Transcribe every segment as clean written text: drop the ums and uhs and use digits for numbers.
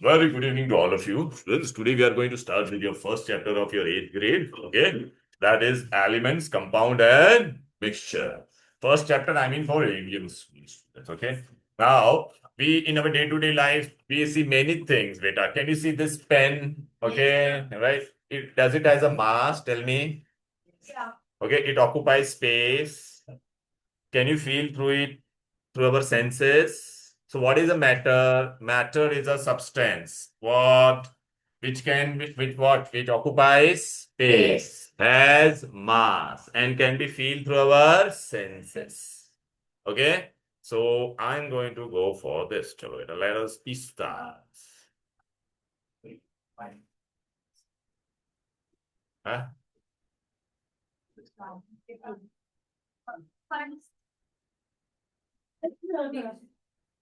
Very good evening to all of you. Students, today we are going to start with your first chapter of your 8th grade. Okay. That is elements, compound, and mixture. First chapter, I mean for Indian students. Okay. Now, we in our day-to-day life, we see many things. Beta, can you see this pen? Okay. Right. Does it has a mass? Tell me. Yeah. Okay. It occupies space. Can you feel through it? Through our senses. So what is a matter? Matter is a substance. What? Which can be, which what? Which occupies space, has mass, and can be felt through our senses. Okay? So I'm going to go for this. Chalo, let us start. Huh?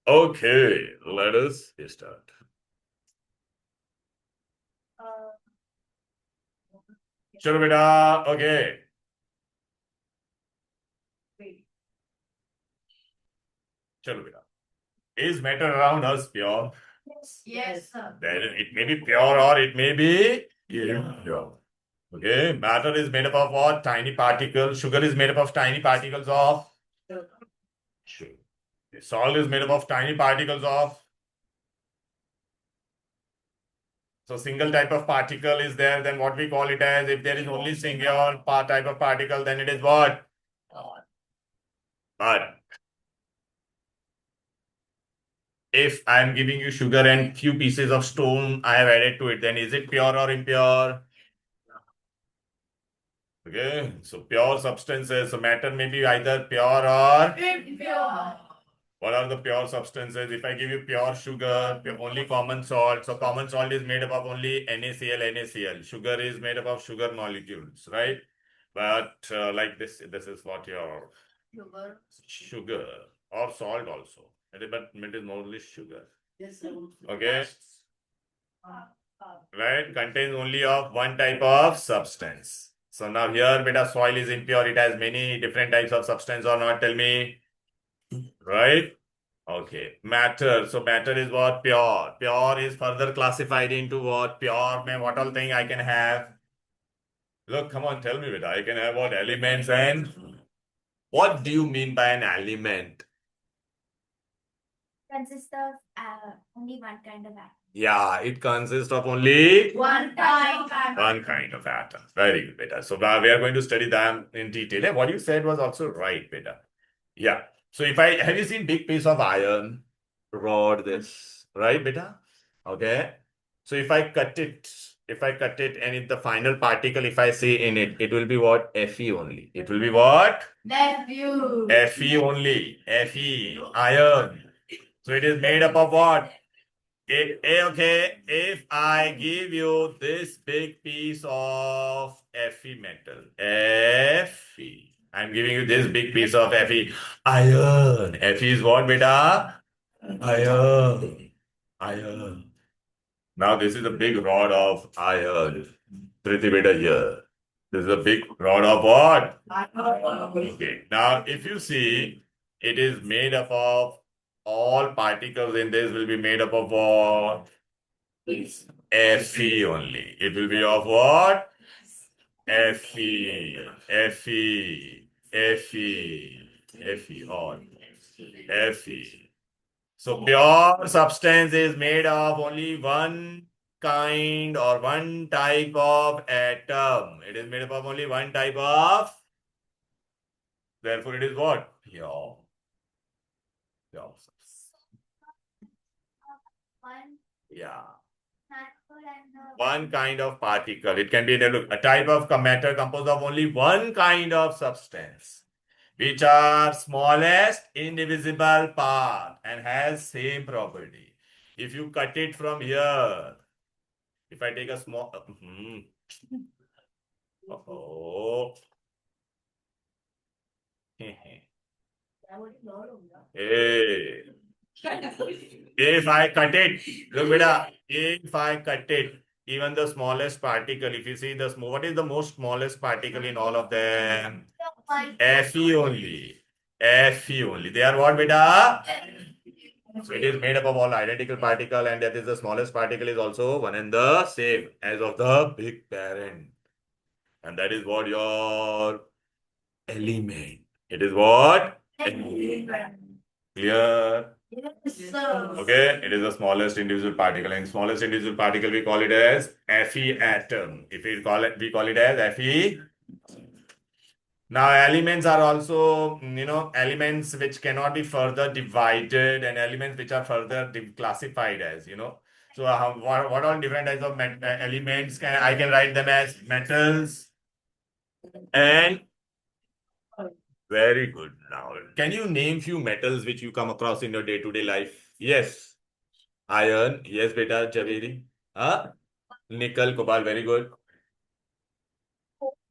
Okay, let us start. Chalo beta, okay. Chalo beta. Is matter around us pure? Yes, sir. Then it may be pure or it may be impure. Okay, matter is made up of what? Tiny particles. Sugar is made up of tiny particles of sugar. Salt is made up of tiny particles of. So single type of particle is there, then what we call it as, if there is only single type of particle, then it is what? But if I am giving you sugar and few pieces of stone I have added to it, then is it pure or impure? Okay, so pure substances, so matter may be either pure or impure. What are the pure substances? If I give you pure sugar, only common salt, so common salt is made up of only NaCl, NaCl. Sugar is made up of sugar molecules, right? But like this is what your sugar or salt also. But it is mostly sugar. Okay, right? Contains only of one type of substance. So now here, beta, soil is impure. It has many different types of substance or not? Tell me, right? Okay. Matter. So matter is what? Pure. Pure is further classified into what? Pure. Mein what all thing I can have? Look, come on, tell me, beta. I can have what? Elements and what do you mean by an element? Consists of only one kind of atom. Yeah, it consists of only One kind. one kind of atom. Very good, beta. So now we are going to study them in detail. What you said was also right, beta. Yeah. So if I have you seen big piece of iron rod this, right, beta? Okay. So if I cut it and if the final particle, if I say in it, it will be what? Fe only. It will be what? Nephew. Fe only. Fe, iron. So it is made up of what? Okay, if I give you this big piece of Fe metal, Fe, I'm giving you this big piece of Fe, iron. Fe is what, beta? Iron. Iron. Now this is a big rod of iron. Priti beta here. This is a big rod of what? Okay. Now if you see, it is made up of all particles in this will be made up of what? Fe only. It will be of what? Fe, Fe, Fe, Fe, all. Fe. So pure substance is made of only one kind or one type of atom. It is made up of only one type of. Therefore, it is what? Pure. Pure substance. One Yeah. handful and One kind of particle. It can be a type of matter composed of only one kind of substance, which are smallest indivisible part and has same property. If you cut it from here, if I take a small, oh, hey, if I cut it, look, beta, if I cut it, even the smallest particle, if you see the small, what is the most smallest particle in all of them? Fe only. Fe only. They are what, beta? So it is made up of all identical particle, and that is the smallest particle is also one and the same as of the big parent. And that is what your element. It is what? Element. Clear? Yes, sir. Okay, it is the smallest individual particle, and smallest individual particle we call it as Fe atom. If we call it as Fe. Now, elements are also, elements which cannot be further divided and elements which are further classified as. So, what all different types of elements I can write them as metals and very good. Now, can you name few metals which you come across in your day-to-day life? Yes. Iron. Yes, beta. Javeri. Huh? Nickel, cobalt. Very good.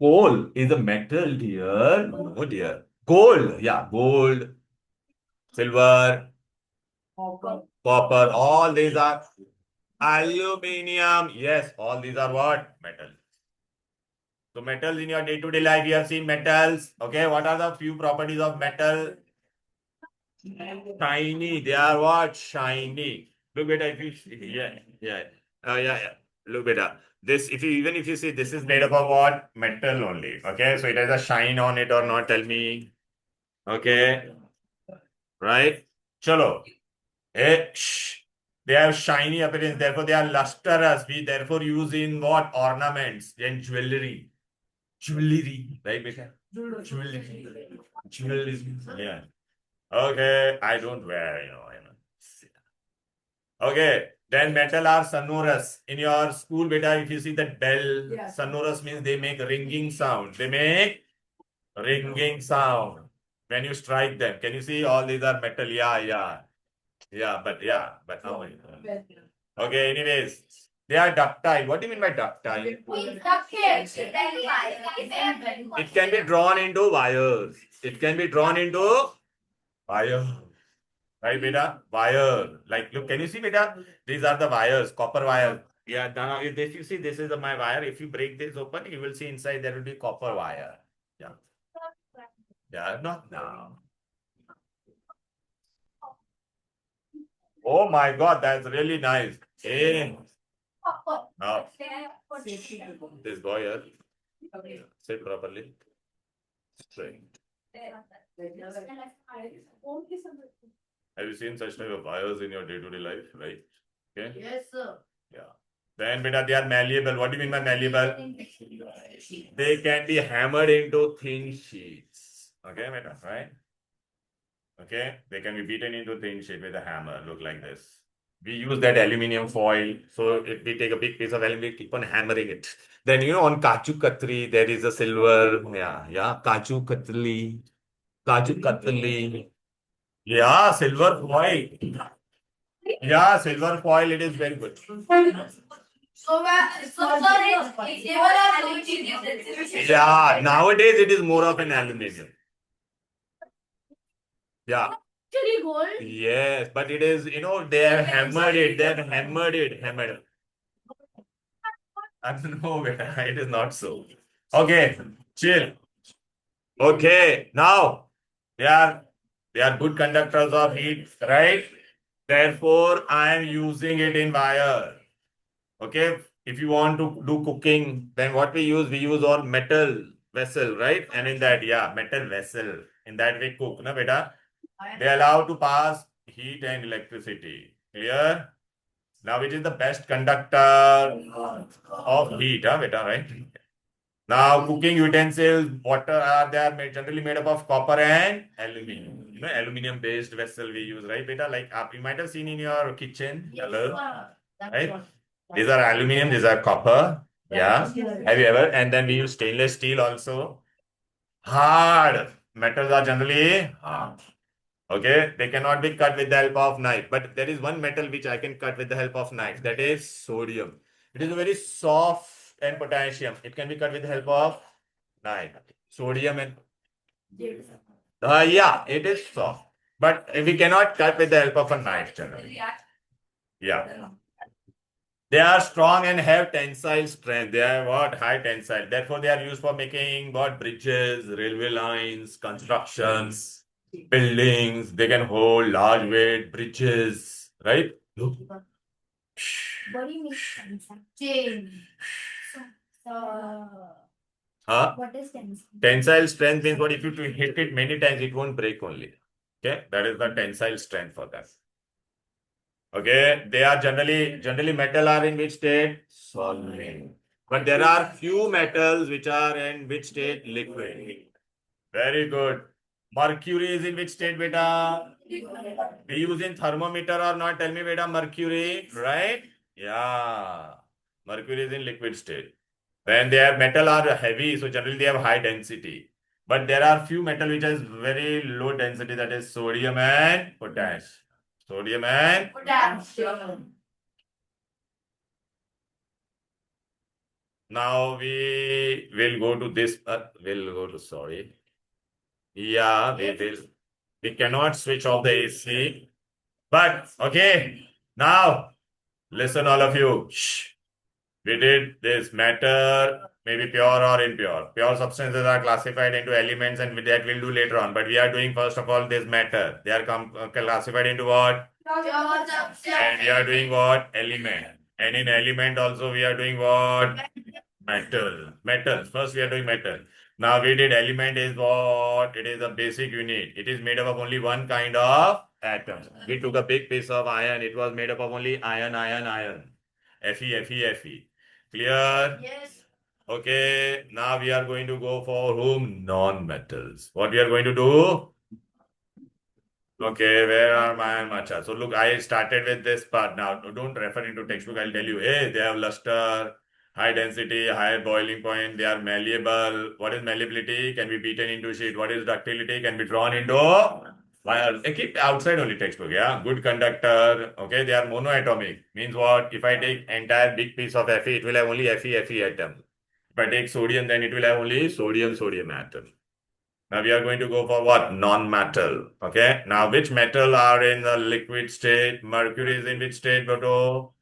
Coal is a metal, dear. No, dear. Gold. Yeah, gold, silver, copper. All these are aluminium. Yes, all these are what? Metals. So metals in your day-to-day life, you have seen metals. Okay, what are the few properties of metal? Shiny. They are what? Shiny. Look, beta, if you see, yeah. Look, beta. This, even if you see, this is made up of what? Metal only. Okay, so it has a shine on it or not? Tell me. Okay, right? Chalo. Shh. They have shiny appearance, therefore they are lustrous. We therefore use in what? Ornaments and jewelry. Jewelry, right, beta? Jewelry. Jewelry. Yeah. Okay, I don't wear. Okay, then metal are sonorous. In your school, beta, if you see that bell, sonorous means they make ringing sound. They make ringing sound when you strike them. Can you see all these are metal? But now. Okay, anyways, they are ductile. What do you mean by ductile? It can be drawn into wires. It can be drawn into wire. Right, beta? Wire. Like, look, can you see, beta? These are the wires, copper wire. Yeah, now if you see, this is my wire. If you break this open, you will see inside there will be copper wire. Yeah. Yeah, not now. Oh my God, that's really nice. Hey, now this boy here, sit properly. Straight. Have you seen such type of wires in your day-to-day life, right? Okay. Yes, sir. Yeah. Then, beta, they are malleable. What do you mean by malleable? They can be hammered into thin sheets. Okay, beta, right? Okay, they can be beaten into thin sheet with a hammer. Look like this. We use that aluminium foil. So if we take a big piece of aluminum, we keep on hammering it. Then on Kaju Katri, there is a silver. Yeah, Kaju Katli. Kaju Katli. Yeah, silver foil. Yeah, silver foil, it is very good. Yeah, nowadays it is more of an aluminium. Yeah. Actually gold. Yes, but it is, they have hammered it. They have hammered. I don't know, beta. It is not so. Okay, chill. Okay, now they are good conductors of heat, right? Therefore, I am using it in wire. Okay, if you want to do cooking, then what we use all metal vessel, right? And in that, metal vessel. In that we cook, na beta? They allow to pass heat and electricity. Clear? Now, which is the best conductor of heat, beta, right? Now, cooking utensils, water they are generally made up of copper and aluminum. Aluminum based vessel we use, right, beta? Like you might have seen in your kitchen, right? These are aluminum, these are copper. Yeah. Have you ever? And then we use stainless steel also. Hard. Metals are generally hard. Okay, they cannot be cut with the help of knife. But there is one metal which I can cut with the help of knife. That is sodium. It is very soft and potassium. It can be cut with the help of knife. Sodium and yeah, it is soft. But we cannot cut with the help of a knife generally. Yeah. They are strong and have tensile strength. They are what? High tensile. Therefore, they are used for making what? Bridges, railway lines, constructions. buildings, they can hold large weight, bridges, right? Look. What do you mean? Chain. Huh? What is tensile? Tensile strength means what if you hit it many times, it won't break only. Okay, that is the tensile strength for that. Okay, they are generally metal are in which state? Solid. But there are few metals which are in which state? Liquid. Very good. Mercury is in which state, beta? We use in thermometer or not? Tell me, beta, mercury, right? Yeah. Mercury is in liquid state. When they have metal are heavy, so generally they have high density. But there are few metal which has very low density, that is sodium and potash. Sodium and Potassium. now we will go to this. We'll go to sorry. Yeah, we will. We cannot switch off the AC. But okay, now listen, all of you. Shh. We did this matter, maybe pure or impure. Pure substances are classified into elements, and that we'll do later on. But we are doing first of all this matter. They are classified into what? And we are doing what? Element. And in element also we are doing what? Metal. Metals. First we are doing metal. Now we did element is what? It is a basic unit. It is made up of only one kind of atom. We took a big piece of iron. It was made up of only iron, iron, iron. Fe, Fe, Fe. Clear? Yes. Okay. Now we are going to go for whom? Non-metals. What we are going to do? Okay, where are my matcha? So look, I started with this part now. Don't refer into textbook. I'll tell you, hey, they have luster, high density, high boiling point. They are malleable. What is malleability? Can be beaten into sheet. What is ductility? Can be drawn into wire. Keep outside only textbook. Yeah, good conductor. Okay, they are monoatomic. Means what? If I take entire big piece of Fe, it will have only Fe atom. If I take sodium, then it will have only sodium atom. Now we are going to go for what? Non-metal. Okay. Now which metal are in the liquid state? Mercury is in which state, Boto?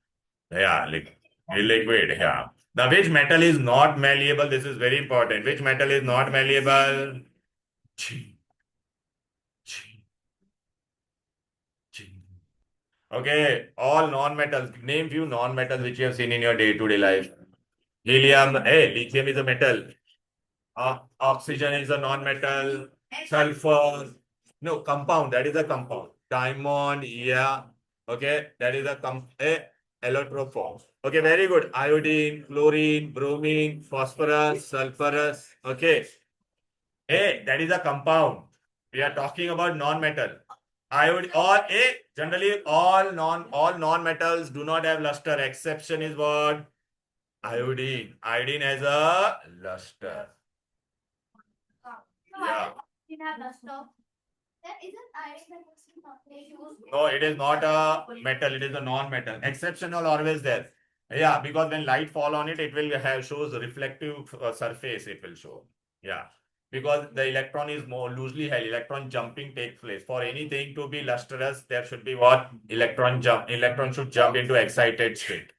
Yeah, liquid. Yeah. Now which metal is not malleable? This is very important. Which metal is not malleable? Chi, chi, chi. Okay. All non-metals. Name few non-metals which you have seen in your day-to-day life. Helium. Hey, lithium is a metal. Oxygen is a non-metal. Sulfur. No, compound. That is a compound. Diamond. Yeah. Okay. That is a allotrope. Okay. Very good. Iodine, chlorine, bromine, phosphorus, sulfurous. Okay. Hey, that is a compound. We are talking about non-metal. Iodine. Generally all non-metals do not have luster. Exception is what? Iodine. Iodine has a luster. Yeah. No, it is not a metal. It is a non-metal. Exceptional always there. Yeah, because when light fall on it, it will have shows reflective surface. It will show. Yeah, because the electron is more loosely held. Electron jumping takes place. For anything to be lustrous, there should be what? Electron jump. Electron should jump into excited state.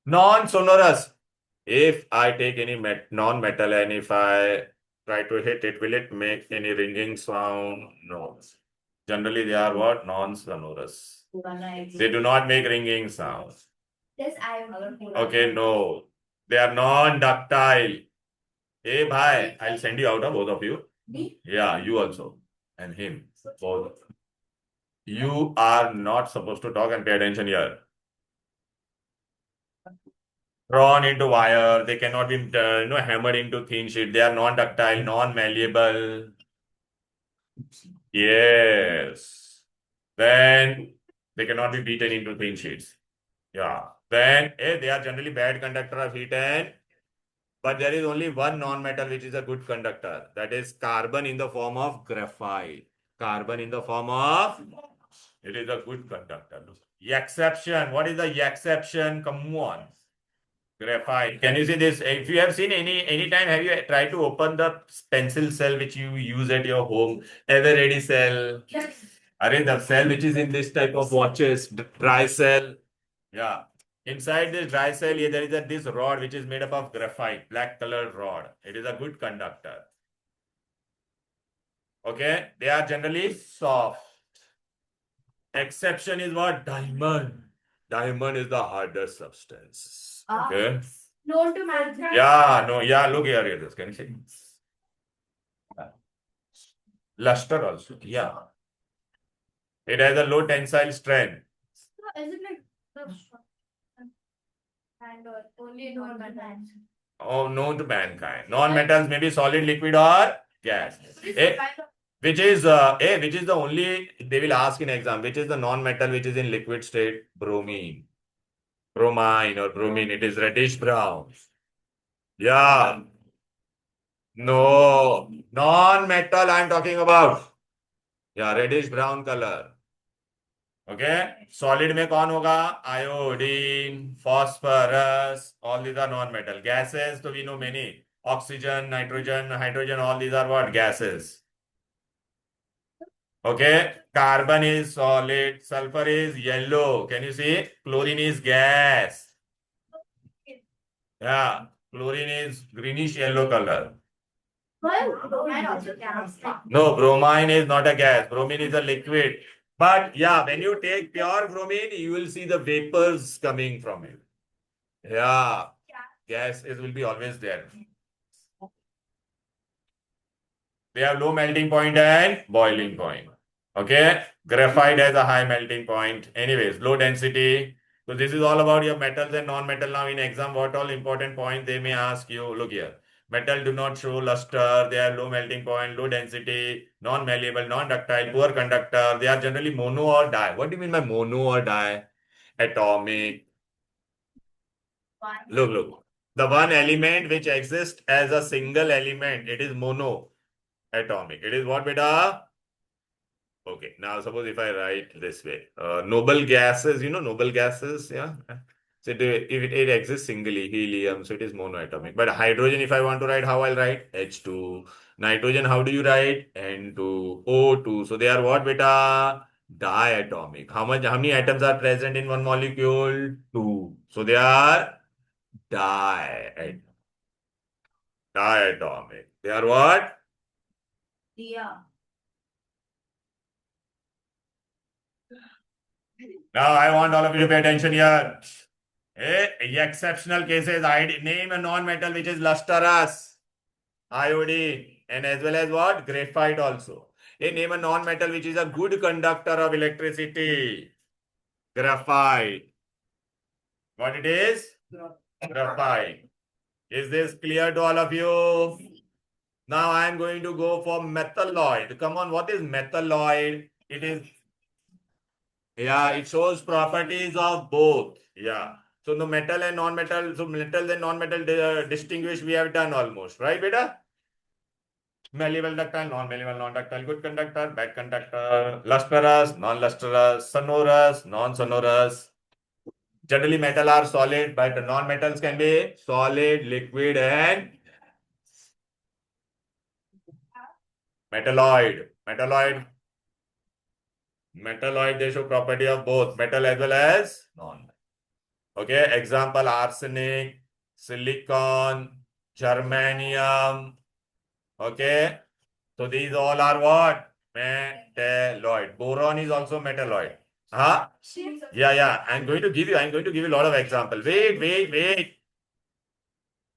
Non-sonorous. If I take any non-metal and if I try to hit it, will it make any ringing sound? No. Generally, they are what? Non-sonorous. They do not make ringing sounds. Okay, no. They are non-ductile. Hey, bhai, I'll send you out of both of you. Yeah, you also. And him. Both. You are not supposed to talk and pay attention here. Drawn into wire. They cannot be hammered into thin sheet. They are non-ductile, non-malleable. Yes. Then they cannot be beaten into thin sheets. Yeah. Then they are generally bad conductor of heat and but there is only one non-metal which is a good conductor. That is carbon in the form of graphite. Carbon in the form of it is a good conductor. Exception. What is the exception? Come on. Graphite. Can you see this? If you have seen any time, have you tried to open the pencil cell which you use at your home? Ever ready cell? Yes. Array the cell which is in this type of watches, dry cell. Yeah. Inside this dry cell, there is this rod which is made up of graphite, black colored rod. It is a good conductor. Okay, they are generally soft. Exception is what? Diamond. Diamond is the hardest substance. Okay. Known to mankind. Yeah, no, yeah, look here, this. Can you see? Luster also. Yeah. It has a low tensile strength. Is it like the and only known mankind? Oh, known to mankind. Non-metals may be solid, liquid, or gas. Which is the only they will ask in exam, which is the non-metal which is in liquid state? Bromine. Bromine or bromine. It is reddish brown. Yeah. No. Non-metal I'm talking about. Yeah, reddish brown color. Okay. Solid में कौन होगा? Iodine, phosphorus, all these are non-metal. Gases, so we know many. Oxygen, nitrogen, hydrogen, all these are what? Gases. Okay. Carbon is solid. Sulfur is yellow. Can you see? Chlorine is gas. Yeah. Chlorine is greenish yellow color. No, bromine is not a gas. Bromine is a liquid. But yeah, when you take pure bromine, you will see the vapors coming from it. Yeah. Gas is will be always there. They have low melting point and boiling point. Okay. Graphite has a high melting point. Anyways, low density. So this is all about your metals and non-metal. Now in exam, what all important points they may ask you. Look here. Metal do not show luster. They are low melting point, low density, non-malleable, non-ductile, poor conductor. They are generally mono or di. What do you mean by mono or di? Atomic. Look. The one element which exists as a single element, it is mono atomic. It is what, beta? Okay, now suppose if I write this way, noble gases, noble gases, yeah. So if it exists singly, helium, so it is monoatomic. But hydrogen, if I want to write, how I'll write? H2. Nitrogen, how do you write? N2, O2. So they are what, beta? Diatomic. How many atoms are present in one molecule? Two. So they are diatomic. They are what? Yeah. Now I want all of you to pay attention here. Exceptional cases, name a non-metal which is lustrous, iodine, and as well as what? Graphite also. Name a non-metal which is a good conductor of electricity. Graphite. What it is? Graphite. Is this clear to all of you? Now I am going to go for metalloid. Come on, what is metalloid? It is, yeah, it shows properties of both. Yeah. So the metal and non-metal, so metals and non-metal distinguish we have done almost, right, beta? Malleable ductile, non-malleable, non-ductile, good conductor, bad conductor, lustrous, non-lustrous, sonorous, non-sonorous. Generally, metal are solid, but non-metals can be solid, liquid, and metalloid. Metalloid, they show property of both metal as well as non. Okay, example arsenic, silicon, germanium. Okay, so these all are what? Metalloid. Boron is also metalloid. Huh? Yeah. I'm going to give you a lot of examples. Wait.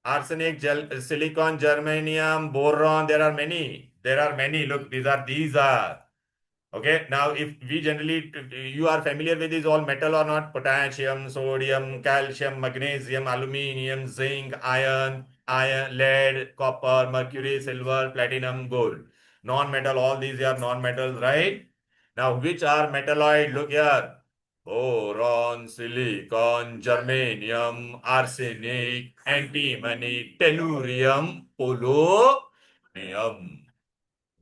Arsenic, silicon, germanium, boron. There are many. Look, these are. Okay, now if we generally, you are familiar with these all metal or not? Potassium, sodium, calcium, magnesium, aluminium, zinc, lead, copper, mercury, silver, platinum, gold. Non-metal, all these are non-metals, right? Now, which are metalloid? Look here. Boron, silicon, germanium, arsenic, antimony, tellurium, polonium.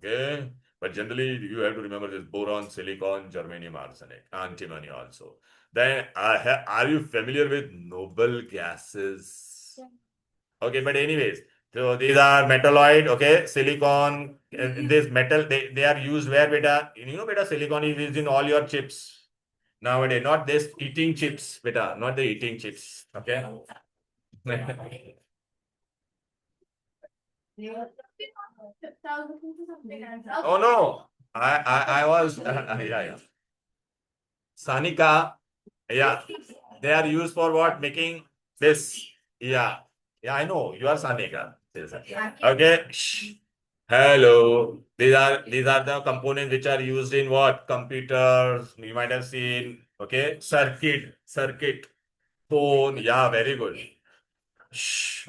Okay. But generally, you have to remember this boron, silicon, germanium, arsenic, antimony also. Then, are you familiar with noble gases? Yeah. Okay, but anyways, so these are metalloid, okay, silicon, this metal, they are used where, beta? Beta, silicon is used in all your chips nowadays, not this eating chips, beta, not the eating chips, okay? Oh no, I was yeah. Sanika, yeah. They are used for what? Making this. Yeah. Yeah, I know. You are Sanika. Okay. Shh. Hello. These are the components which are used in what? Computers. You might have seen. Okay. Circuit. Phone. Yeah, very good. Shh.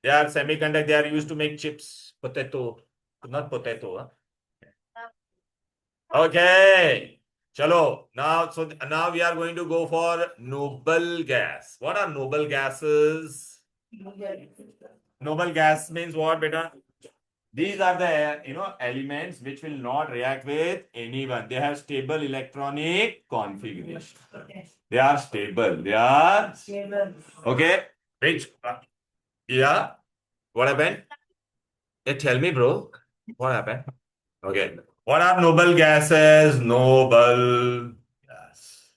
They are semiconductor. They are used to make chips. Potato. Not potato. Huh? Okay. Chalo. Now we are going to go for noble gas. What are noble gases? Noble gas means what, beta? These are the elements which will not react with anyone. They have stable electronic configuration. They are stable. They are okay. Which yeah. What happened? Tell me, bro. What happened? Okay. What are noble gases? Noble gas.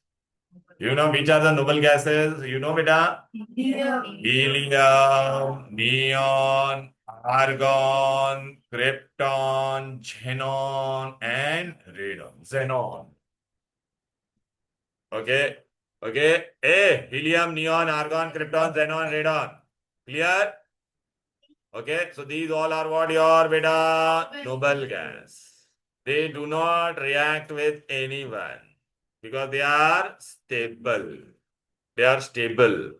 You know which are the noble gases? You know, beta? Helium, neon, argon, krypton, xenon, and radon. Xenon. Okay. Okay. Helium, neon, argon, krypton, xenon, radon. Clear? Okay. So these all are what your beta? Noble gas. They do not react with anyone because they are stable. They are stable.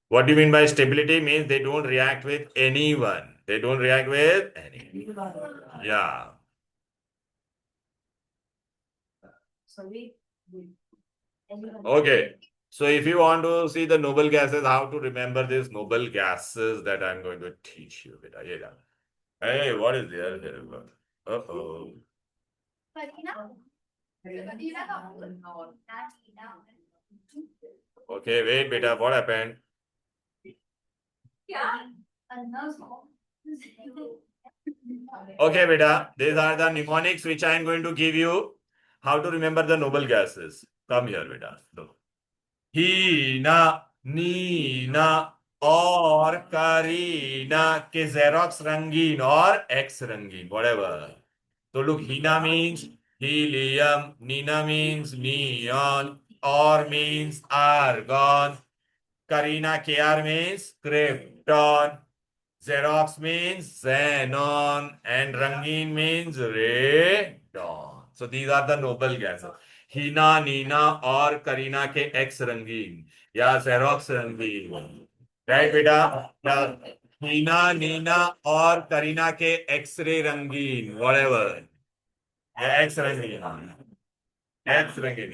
What do you mean by stability? Means they don't react with anyone. They don't react with anyone. Yeah. Okay. So if you want to see the noble gases, how to remember these noble gases that I'm going to teach you. Beta. Yeah. Hey, what is there? Uh-oh. Okay, wait, beta. What happened? Okay, beta. These are the mnemonics which I am going to give you. How to remember the noble gases. Come here, beta. Look. Hina, Nina, or Karina ke Xerox rangin or X rangin, whatever. So look, Hina means helium, Nina means neon, or means argon, Karina KR means krypton, Xerox means xenon, and Rangin means radon. So these are the noble gases. Hina, Nina और करीना के X रंगीन या Xerox रंगीन. Right, बेटा? या हीना, नीना और करीना के X-ray रंगीन. Whatever. या X रंगीन. X रंगीन.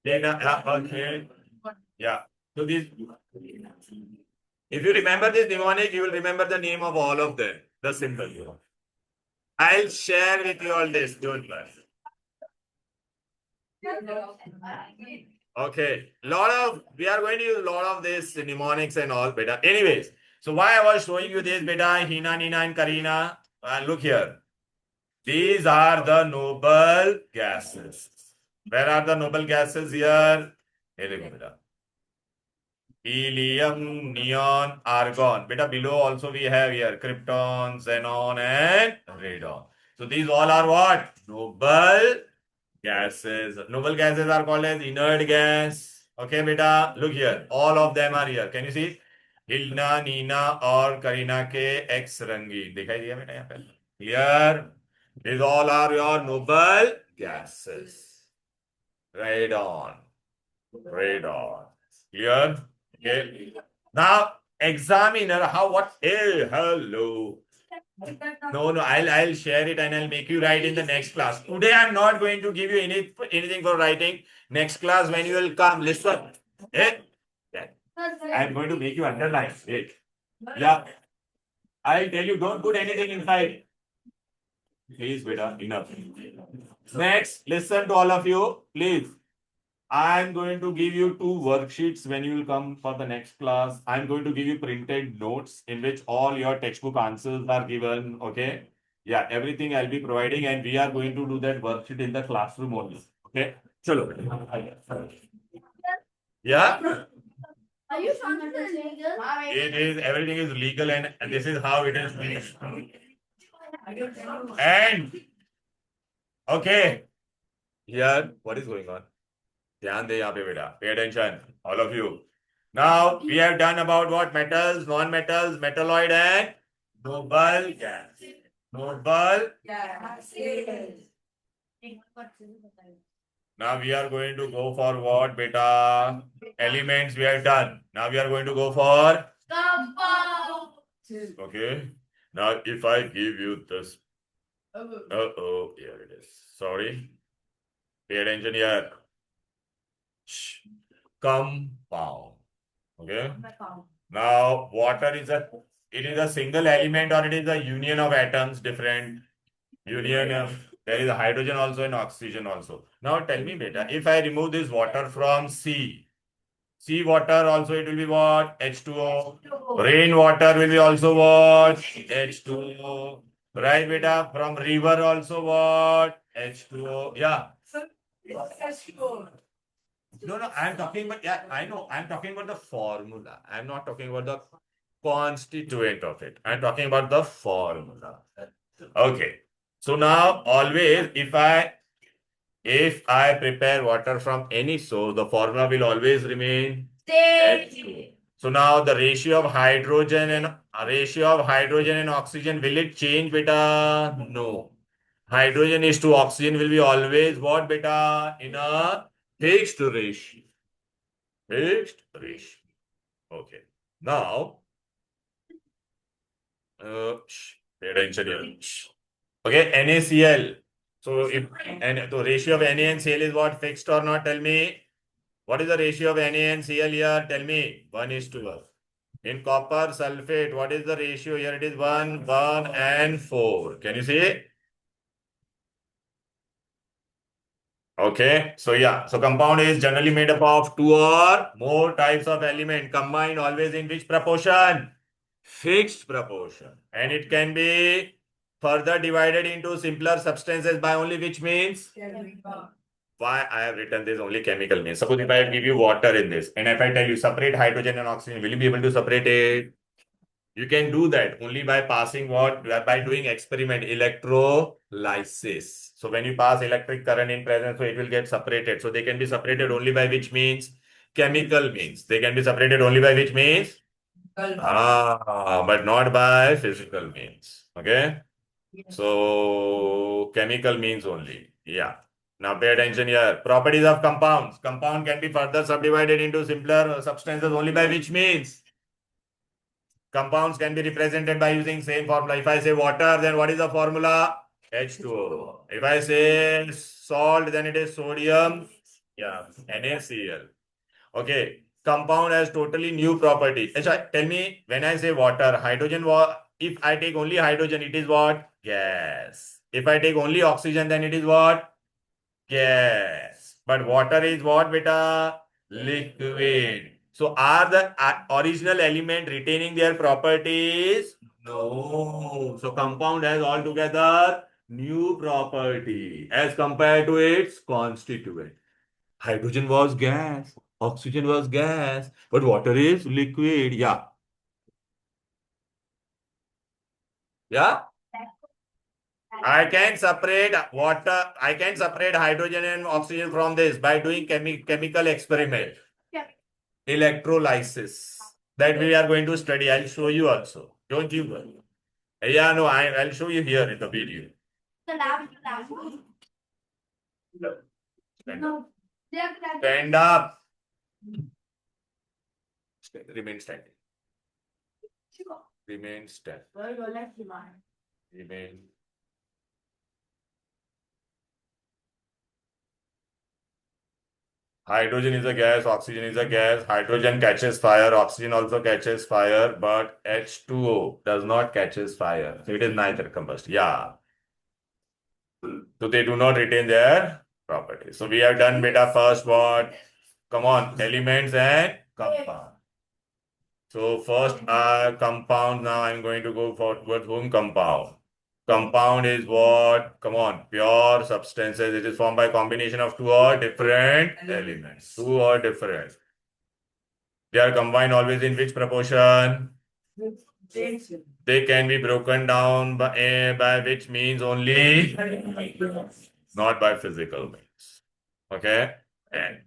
हीना, yeah, okay. Yeah. So these. If you remember this mnemonic, you will remember the name of all of them. The symbol. I'll share with you all this. Don't worry. Okay. We are going to use a lot of this mnemonics and all, beta. Anyways, so why I was showing you this, beta, Hina, Nina, and Karina. Look here. These are the noble gases. Where are the noble gases here? Here they go, beta. Helium, neon, argon. Beta, below also we have here krypton, xenon, and radon. So these all are what? Noble gases. Noble gases are called as inert gas. Okay, beta. Look here. All of them are here. Can you see? हिलना नीना और करीना के x रंगीन दिखाई दिया बेटा यहाँ पे Here, these all are your noble gases. Radon. Radon. Clear? Okay. Now, examiner, hey, hello. No, I'll share it and I'll make you write in the next class. Today, I'm not going to give you anything for writing. Next class, when you will come, listen. Hey, I'm going to make you underline. Wait. Yeah. I'll tell you, don't put anything inside. Please, beta, enough. Next, listen to all of you, please. I'm going to give you two worksheets when you will come for the next class. I'm going to give you printed notes in which all your textbook answers are given. Okay. Yeah, everything I'll be providing, and we are going to do that worksheet in the classroom only. Okay. Chalo. Yeah. Are you sure? It is, everything is legal, and this is how it is finished. And okay, here, what is going on? ध्यान दे यहाँ पे बेटा. Pay attention, all of you. Now we have done about what? Metals, non-metals, metalloid, and noble gas. Noble. Now we are going to go for what, beta? Elements we have done. Now we are going to go for compound. Okay. Now if I give you this. Uh-oh, here it is. Sorry. Pay attention here. Shh. Compound. Okay. Now water is a single element, or it is a union of atoms, different union of, there is a hydrogen also and oxygen also. Now tell me beta, if I remove this water from sea water also, it will be what? H2O. Rain water will be also what? H2O. Right beta, from river also what? H2O. Yeah. No, I'm talking about, yeah, I know, I'm talking about the formula. I'm not talking about the constituent of it. I'm talking about the formula. Okay. So now always if I prepare water from any source, the formula will always remain H2O. So now the ratio of hydrogen and oxygen, will it change beta? No. Hydrogen is to oxygen will be always what beta? In a fixed ratio. Fixed ratio. Okay. Now, pay attention here. Okay, NaCl. So if and the ratio of Na and Cl is what, fixed or not? Tell me. What is the ratio of Na and Cl here? Tell me. 1:1. In copper sulfate, what is the ratio here? It is 1, 1, and 4. Can you see? Okay, so yeah, so compound is generally made up of two or more types of element combined always in which proportion? Fixed proportion. And it can be further divided into simpler substances by only which means? Why I have written this only chemical means. Suppose if I give you water in this, and if I tell you separate hydrogen and oxygen, will you be able to separate it? You can do that only by passing what? By doing experiment, electrolysis. So when you pass electric current in presence, so it will get separated. So they can be separated only by which means? Chemical means. They can be separated only by which means? But not by physical means. Okay? So chemical means only. Yeah. Now pay attention here. Properties of compounds. Compound can be further subdivided into simpler substances only by which means? Compounds can be represented by using same formula. If I say water, then what is the formula? H2O. If I say salt, then it is sodium. Yeah, NaCl. Okay. Compound has totally new property. Tell me, when I say water, hydrogen, if I take only hydrogen, it is what? Gas. If I take only oxygen, then it is what? Gas. But water is what, beta? Liquid. So are the original element retaining their properties? No. So compound has altogether new property as compared to its constituent. Hydrogen was gas, oxygen was gas, but water is liquid. Yeah. Yeah. I can separate hydrogen and oxygen from this by doing chemical experiment. Electrolysis. That we are going to study. I'll show you also. Don't you worry. Yeah, no, I'll show you here in the video. Stand up. Stand up. Remain standing. Remain standing. Remain. Hydrogen is a gas, oxygen is a gas. Hydrogen catches fire, oxygen also catches fire, but H2O does not catches fire. So it is neither combust. Yeah. So they do not retain their properties. So we have done beta first what? Come on, elements and compound. So first compound. Now I'm going to go for towards whom compound. Compound is what? Come on, pure substances. It is formed by combination of two or different elements. Two or different. They are combined always in which proportion? They can be broken down by which means only? Not by physical means. Okay? And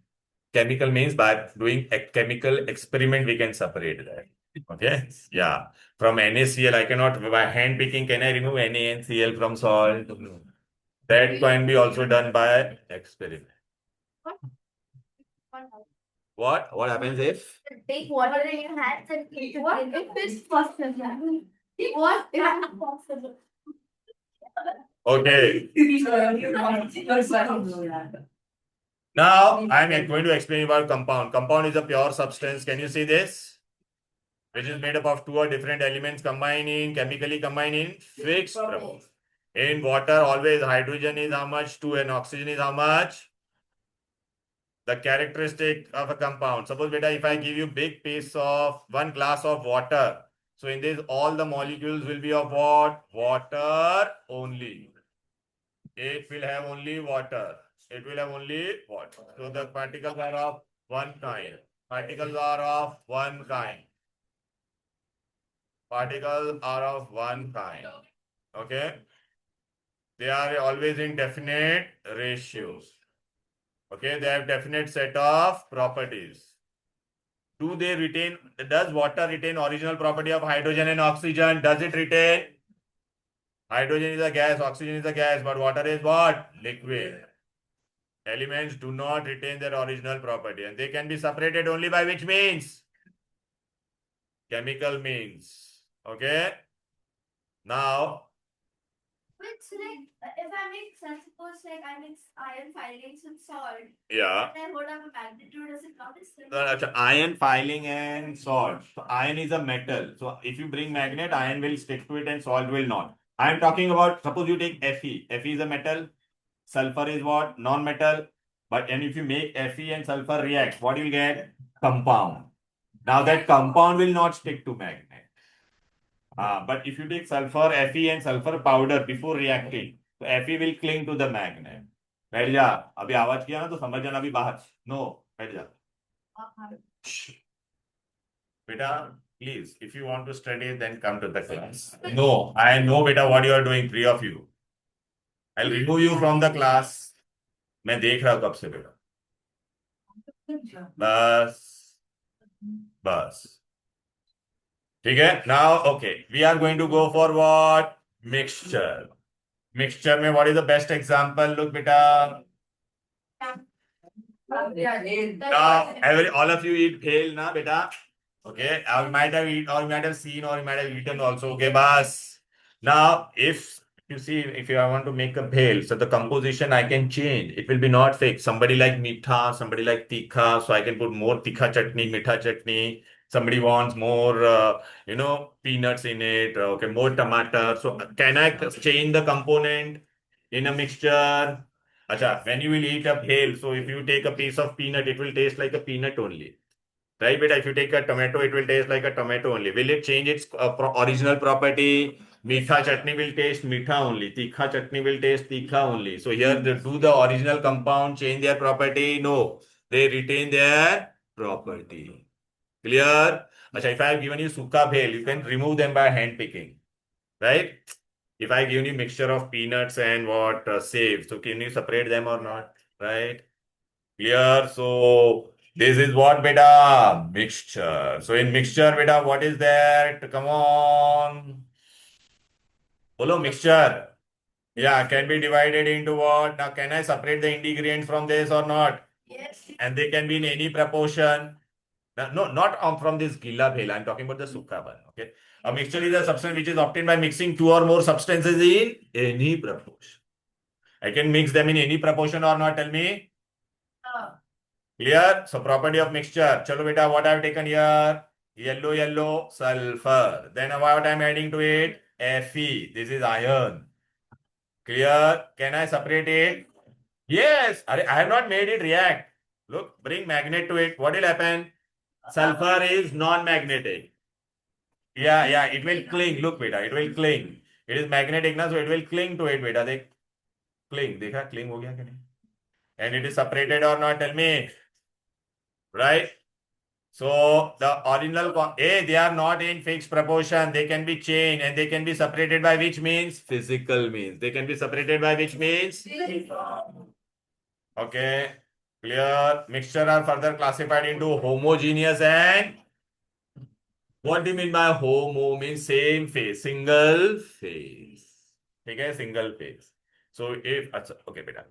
chemical means by doing a chemical experiment, we can separate that. Okay? Yeah. From NaCl, I cannot, by hand picking, can I remove NaCl from salt? No. That can be also done by experiment. What? What happens if? Take water in your hands and what if it's possible? What if it's possible? Okay. Now I'm going to explain about compound. Compound is a pure substance. Can you see this? Which is made up of two or different elements chemically combining fixed proportion. In water, always hydrogen is how much? 2 and oxygen is how much? The characteristic of a compound. Suppose, beta, if I give you big piece of 1 glass of water, so in this all the molecules will be of what? Water only. It will have only water. It will have only water. So the particles are of one kind. Particles are of one kind. Particles are of one kind. Okay? They are always in definite ratios. Okay? They have definite set of properties. Does water retain original property of hydrogen and oxygen? Does it retain? Hydrogen is a gas, oxygen is a gas, but water is what? Liquid. Elements do not retain their original property and they can be separated only by which means? Chemical means. Okay? Now, It's like if I make suppose like I mix iron filings with salt, yeah. then what are the magnitude? Does it count as Iron filing and salt. So iron is a metal. So if you bring magnet, iron will stick to it and salt will not. I am talking about, suppose you take Fe. Fe is a metal. Sulfur is what? Non-metal. But and if you make Fe and sulfur react, what you will get? Compound. Now that compound will not stick to magnet. But if you take sulfur, Fe and sulfur powder before reacting, so Fe will cling to the magnet. बैठ जा अभी आवाज किया ना तो समझ जाना अभी बाहर नो बैठ जा beta please if you want to study then come to the class no I know beta what you are doing three of you I'll remove you from the class मैं देख रहा हूं कब से बेटा बस बस ठीक है now okay we are going to go for what mixture में what is the best example look beta now all of you eat bhel na beta okay or you might have seen or you might have eaten also okay bas now if you see if I want to make a bhel so the composition I can change it will be not fixed somebody like meetha somebody like tikha so I can put more tikha chutney meetha chutney somebody wants more peanuts in it okay more tomato so can I change the component in a mixture Acha, when you will eat a bhel, so if you take a piece of peanut, it will taste like a peanut only. Right, beta? If you take a tomato, it will taste like a tomato only. Will it change its original property? Meetha chutney will taste meetha only. Tikha chutney will taste tikha only. So here, do the original compound change their property? No. They retain their property. Clear? Acha, if I have given you sukha bhel, you can remove them by hand picking. Right? If I give you mixture of peanuts and what save, so can you separate them or not? Right? Clear? So this is what beta mixture. So in mixture beta, what is that? Come on. Bolo mixture. Yeah, can be divided into what? Now can I separate the ingredients from this or not? Yes. And they can be in any proportion. No, not from this gilla bhel. I'm talking about the sukha one. Okay. A mixture is a substance which is obtained by mixing two or more substances in any proportion. I can mix them in any proportion or not. Tell me. Clear? So property of mixture. Chalo beta, what I've taken here? Yellow, sulfur. Then what I'm adding to it? Fe. This is iron. Clear? Can I separate it? Yes. I have not made it react. Look, bring magnet to it. What will happen? Sulfur is non-magnetic. Yeah, it will cling. Look, beta, it will cling. It is magnetic na, so it will cling to it, beta. They cling. देखा cling हो गया क्या नहीं? And it is separated or not? Tell me. Right? So the they are not in fixed proportion. They can be changed and they can be separated by which means? Physical means. They can be separated by which means? Okay. Clear. Mixture are further classified into homogeneous and what do you mean by homo? Means same phase, single phase. Okay, single phase. So if okay, beta.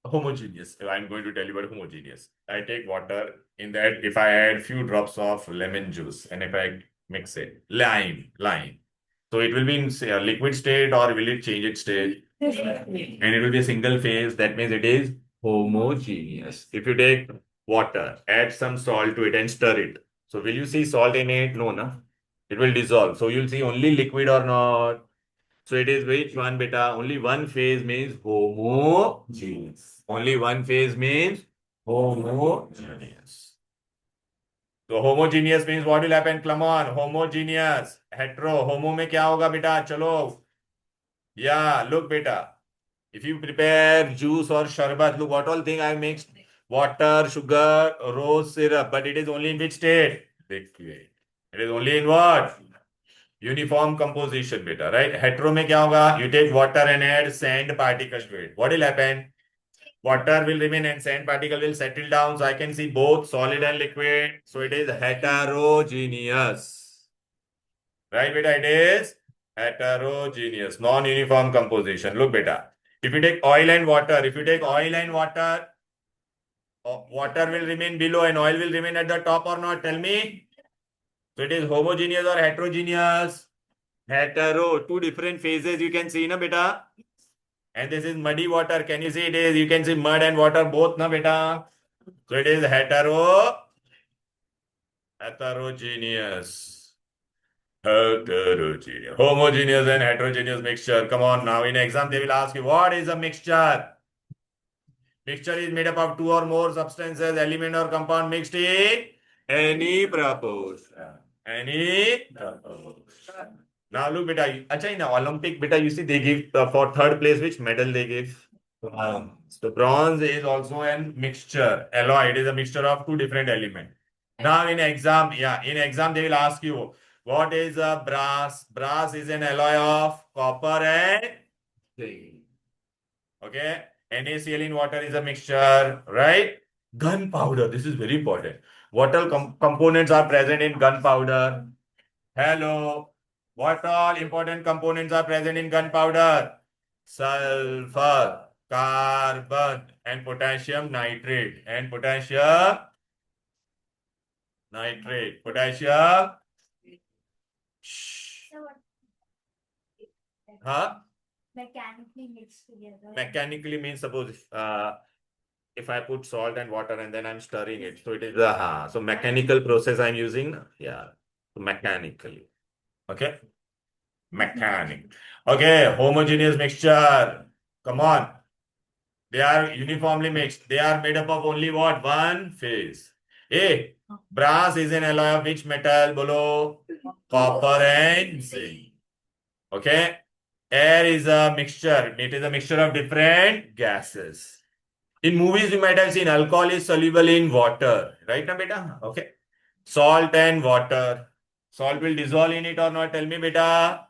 Homogeneous. I'm going to tell you about homogeneous. I take water. In that, if I add few drops of lemon juice and if I mix it, lime. So it will be in say, a liquid state or will it change its state? And it will be a single phase. That means it is homogeneous. If you take water, add some salt to it and stir it. So will you see salt in it? No, no. It will dissolve. So you'll see only liquid or not. So it is which one beta? Only one phase means homogeneous. Only one phase means homogeneous. So homogeneous means what will happen? Come on, homogeneous. Hetero. Homo में क्या होगा बेटा? चलो. Yeah, look beta. If you prepare juice or sharbat, look what all thing I mixed. Water, sugar, rose syrup. But it is only in which state? Liquid. It is only in what? Uniform composition beta, right? Hetero में क्या होगा? You take water and add sand particles to it. What will happen? Water will remain and sand particle will settle down. So I can see both solid and liquid. So it is heterogeneous. Right, beta? It is heterogeneous, non-uniform composition. Look, beta. If you take oil and water, water will remain below and oil will remain at the top or not? Tell me. So it is homogeneous or heterogeneous? Hetero. Two different phases you can see, na beta? And this is muddy water. Can you see it is? You can see mud and water both, na beta? So it is heterogeneous. Heterogeneous. Homogeneous and heterogeneous mixture. Come on now. In exam, they will ask you, what is a mixture? Mixture is made up of two or more substances, element or compound mixed in any proportion. Any proportion. Now look, beta. Acha, in Olympic, beta, you see they give for third place, which medal they give? Bronze. So bronze is also a mixture, alloy. It is a mixture of two different elements. Now in exam, in exam they will ask you, what is a brass? Brass is an alloy of copper and zinc. Okay. NaCl in water is a mixture, right? Gunpowder. This is very important. What all components are present in gunpowder? Hello. What all important components are present in gunpowder? Sulfur, carbon, and potassium nitrate. And potassium nitrate. Potassium. Shh. Huh? Mechanically mixed together. Mechanically means suppose if I put salt and water and then I'm stirring it. So it is so mechanical process I'm using. Yeah. So mechanically. Okay. Mechanic. Okay. Homogeneous mixture. Come on. They are uniformly mixed. They are made up of only what? One phase. A. Brass is an alloy of which metal? Below copper and zinc. Okay. Air is a mixture. It is a mixture of different gases. In movies, you might have seen alcohol is soluble in water. Right now, beta? Okay. Salt and water. Salt will dissolve in it or not? Tell me, beta.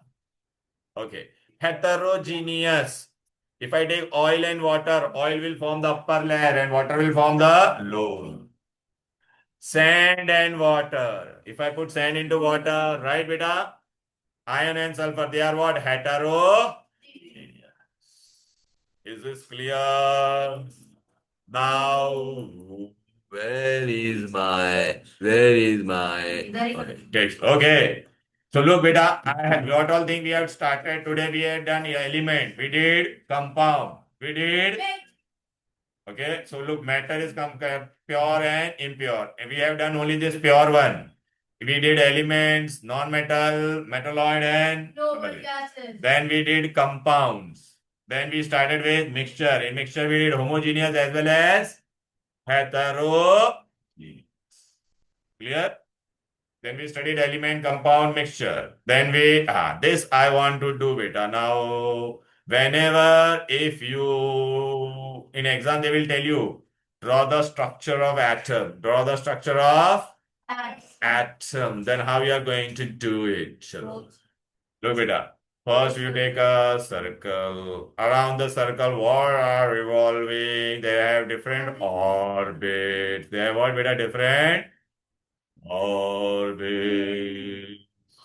Okay. Heterogeneous. If I take oil and water, oil will form the upper layer and water will form the lower. Sand and water. If I put sand into water, right, beta? Iron and sulfur, they are what? Heterogeneous. Is this clear? Now, where is my okay, text? Okay. So look, beta, I have what all thing we have started today. We have done element. We did compound. We did okay. So look, matter is pure and impure. And we have done only this pure one. We did elements, non-metal, metalloid, and then we did compounds. Then we started with mixture. In mixture, we did homogeneous as well as heterogeneous. Clear? Then we studied element, compound, mixture. Then we, this I want to do beta. Now, whenever, if you, in exam, they will tell you, Draw the structure of atom. Draw the structure of atom. Then how you are going to do it? Chalo. Look, beta. First, you take a circle. Around the circle, what are revolving? They have different orbits. They have what, beta? Different orbits.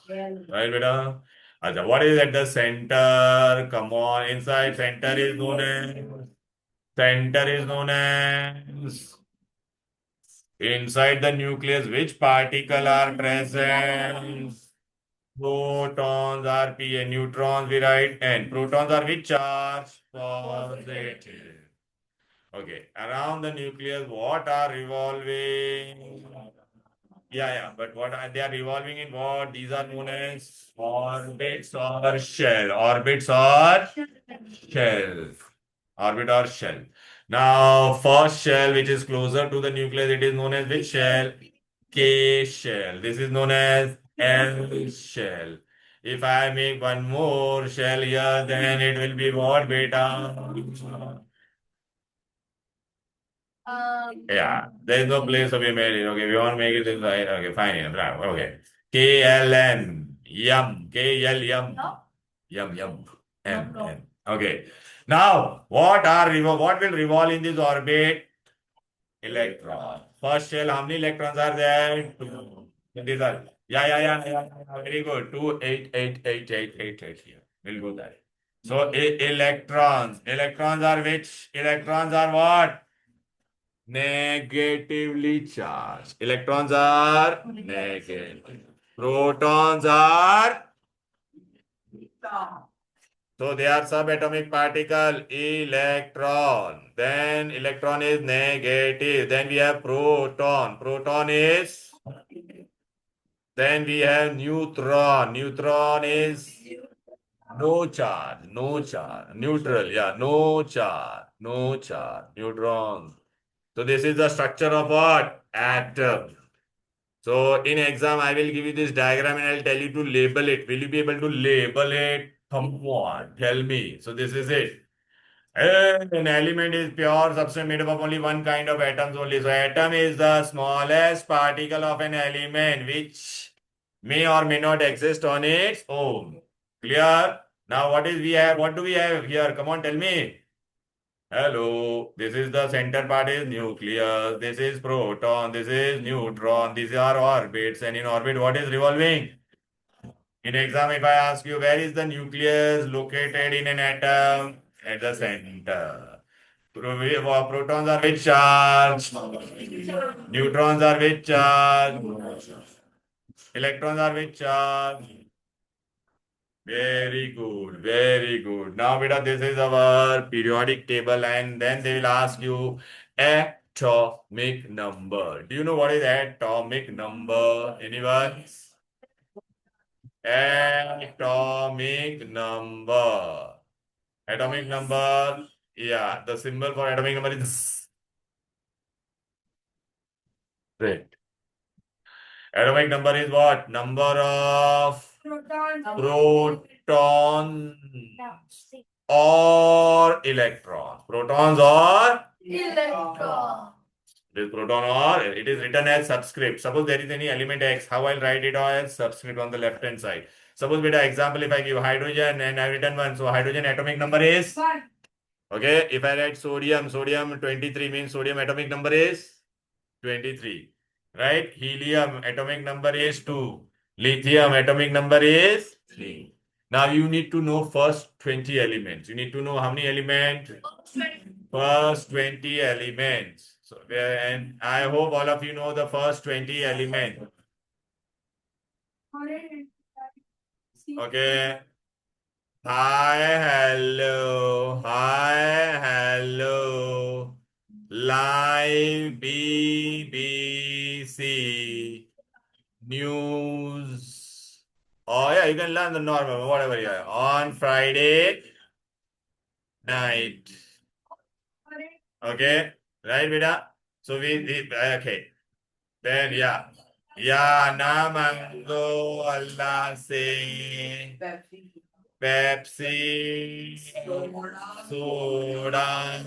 Right, beta? Acha, what is at the center? Come on, inside center is known as inside the nucleus. Which particle are present? Protons are P and neutrons we write N. Protons are which charge? Positive. Okay. Around the nucleus, what are revolving? Yeah. But what are they are revolving in what? These are known as orbits or shell. Orbits or shell. Orbit or shell. Now, first shell, which is closer to the nucleus, it is known as which shell? K shell. This is known as L shell. If I make one more shell here, then it will be what, beta? Yeah, there is no place to be made it. Okay, we want to make it inside. Okay, fine. Yeah, right. Okay. KLM. Yum. KL yum. Yum. M. Okay. Now, what will revolve in this orbit? Electron. First shell, how many electrons are there? Two. These are. Yeah. Very good. Two, eight here. We'll go there. So, electrons. Electrons are which? Electrons are what? Negatively charged. Electrons are negative. Protons are. So they are subatomic particle, electron. Then electron is negative. Then we have proton. Proton is. Then we have neutron. Neutron is no charge. No charge. Neutral. Yeah. No charge. No charge. Neutron. So this is the structure of what? Atom. So in exam, I will give you this diagram and I'll tell you to label it. Will you be able to label it? Come on, tell me. So this is it. An element is pure substance made up of only one kind of atoms only. So atom is the smallest particle of an element which may or may not exist on its own. Clear? Now what is we have? What do we have here? Come on, tell me. Hello, this is the center part is nucleus, this is proton, this is neutron, these are orbits, and in orbit what is revolving? In exam, if I ask you where is the nucleus located in an atom? At the center. Protons are which charge? Neutrons are which charge? Electrons are which charge? Very good. Now, beta, this is our periodic table, and then they will ask you atomic number. Do you know what is atomic number? Anyone? Atomic number. Atomic number. Yeah, the symbol for atomic number is right. Atomic number is what? Number of protons or electrons. Protons or Electron. this proton or it is written as subscript. Suppose there is any element X, how I'll write it as subscript on the left hand side. Suppose beta example if I give hydrogen and I written one, so hydrogen atomic number is okay. If I write sodium, sodium 23 means sodium atomic number is 23. Right? Helium atomic number is 2. Lithium atomic number is 3. Now you need to know first 20 elements. You need to know how many elements? First 20 elements. So, and I hope all of you know the first 20 elements. Okay. Hi, hello. Live BBC news. Oh yeah, you can learn the normal, whatever you are. On Friday night. Okay, right, beta? So we okay. Then yeah. Yeah, na mango Allah se Pepsi soda.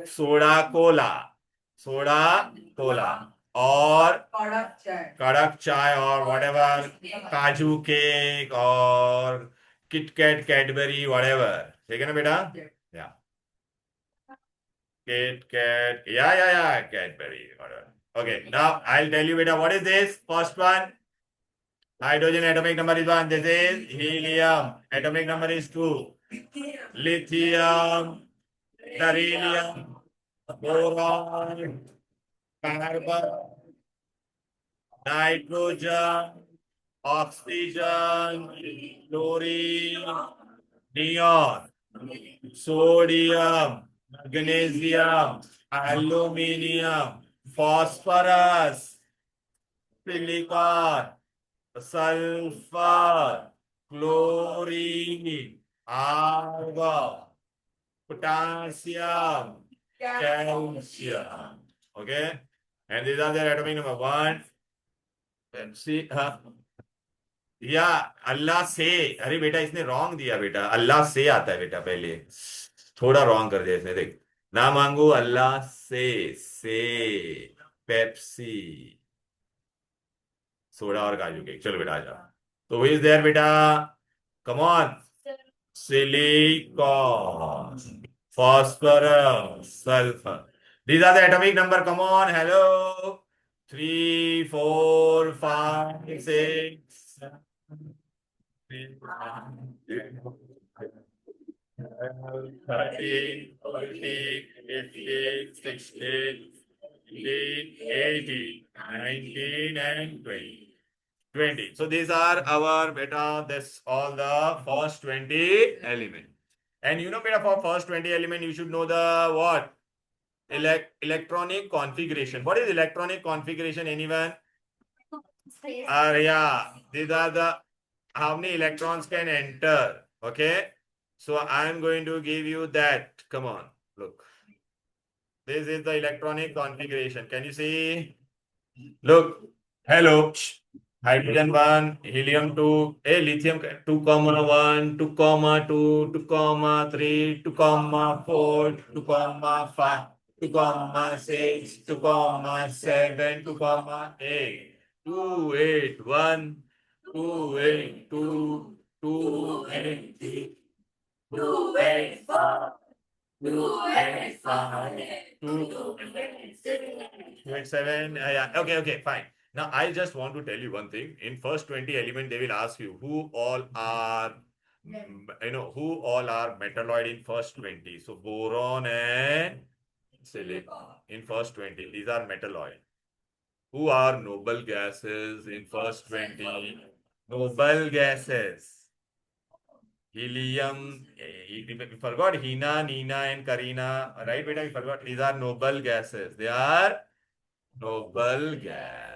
soda cola, soda cola, or kadak chai or whatever, kaju cake or Kit Kat, Cadbury, whatever. ठीक है ना बेटा? Yeah. Kit Kat, yeah, Cadbury, whatever. Okay, now I'll tell you beta, what is this? First one, hydrogen atomic number is 1. This is helium. Atomic number is 2. Lithium, beryllium, boron, carbon, nitrogen, oxygen, chlorine, neon, sodium, magnesium, aluminium, phosphorus, silicon, sulfur, chlorine, argon, potassium, calcium. Okay? And these are their atomic number. One. Let's see. या अल्लाह से, अरे बेटा इसने wrong दिया बेटा, अल्लाह से आता है बेटा पहले, थोड़ा रॉन्ग कर दिया इसने, देख ना मांगू अल्लाह से पेप्सी, सोडा और काजू केक। चलो बेटा आ जाओ। तो इज देयर बेटा, come on, silicon, phosphorus, sulfur. These are the atomic number. Come on, hello. 3, 4, 5, 6, 7, 8, 9, 10, 13, 14, 15, 16, 18, 19, and 20. 20. So these are our beta, this all the first 20 element. And you know beta, for first 20 element, you should know the what? Electronic configuration. What is electronic configuration? Anyone? Yeah, these are the how many electrons can enter. Okay. So I am going to give you that. Come on, look. This is the electronic configuration. Can you see? Look. Hello. Hydrogen 1, helium 2, lithium 2, 1, 2, 2, 2, 3, 2, 4, 2, 5, 2, 6, 2, 7, 2, 8, 2, 8, 1, 2, 8, 2, 2, 8, 3, 2, 8, 5, 2, 8, 5, 2, 8, 7. Yeah, okay, fine. Now, I just want to tell you one thing. In first 20 element, they will ask you who all are, who all are metalloid in first 20. So, boron and silicon in first 20. These are metalloid. Who are noble gases in first 20? Noble gases. Helium, we forgot Hina, Nina, and Karina. Right, beta, we forgot. These are noble gases. They are noble gas.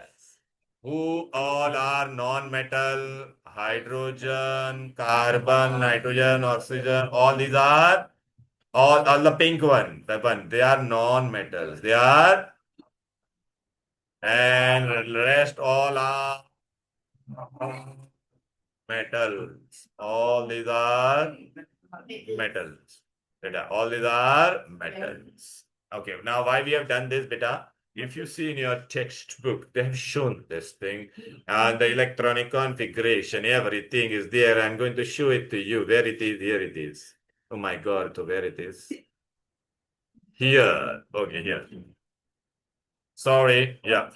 Who all are non-metal? Hydrogen, carbon, nitrogen, oxygen. All these are all the pink one. The one they are non-metals. They are, and rest all are metals. All these are metals. Beta. All these are metals. Okay, now why we have done this, beta? If you see in your textbook, they have shown this thing and the electronic configuration, everything is there. I'm going to show it to you. Where it is, here it is. Oh my God, so where it is? Here. Okay, here. Sorry, yeah.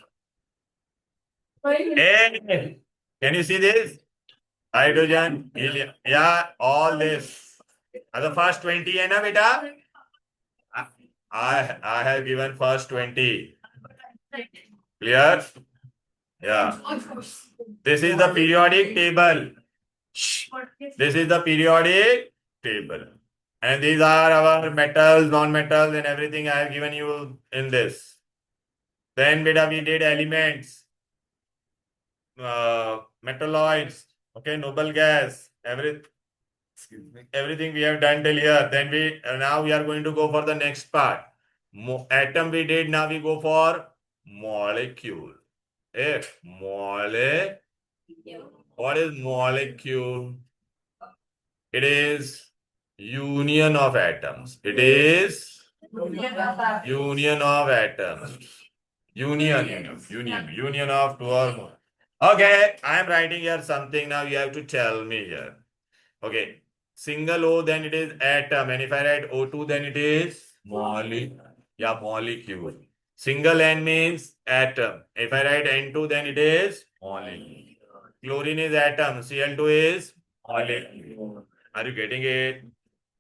Hey, can you see this? Hydrogen, helium. Yeah, all this. Are the first 20 hai na, beta? I have given first 20. Clear? Yeah. This is the periodic table. This is the periodic table. And these are our metals, non-metals, and everything I have given you in this. Then beta we did elements, metalloids, okay, noble gas, everything we have done till here. Then now we are going to go for the next part. Atom we did, now we go for molecule. What is molecule? It is union of atoms. It is Union of atoms. Union of two or more. Okay, I am writing here something now. You have to tell me here. Okay, single O, then it is atom. And if I write O2, then it is molecule. Single N means atom. If I write N2, then it is molecule. Chlorine is atom. Cl2 is molecule. Are you getting it?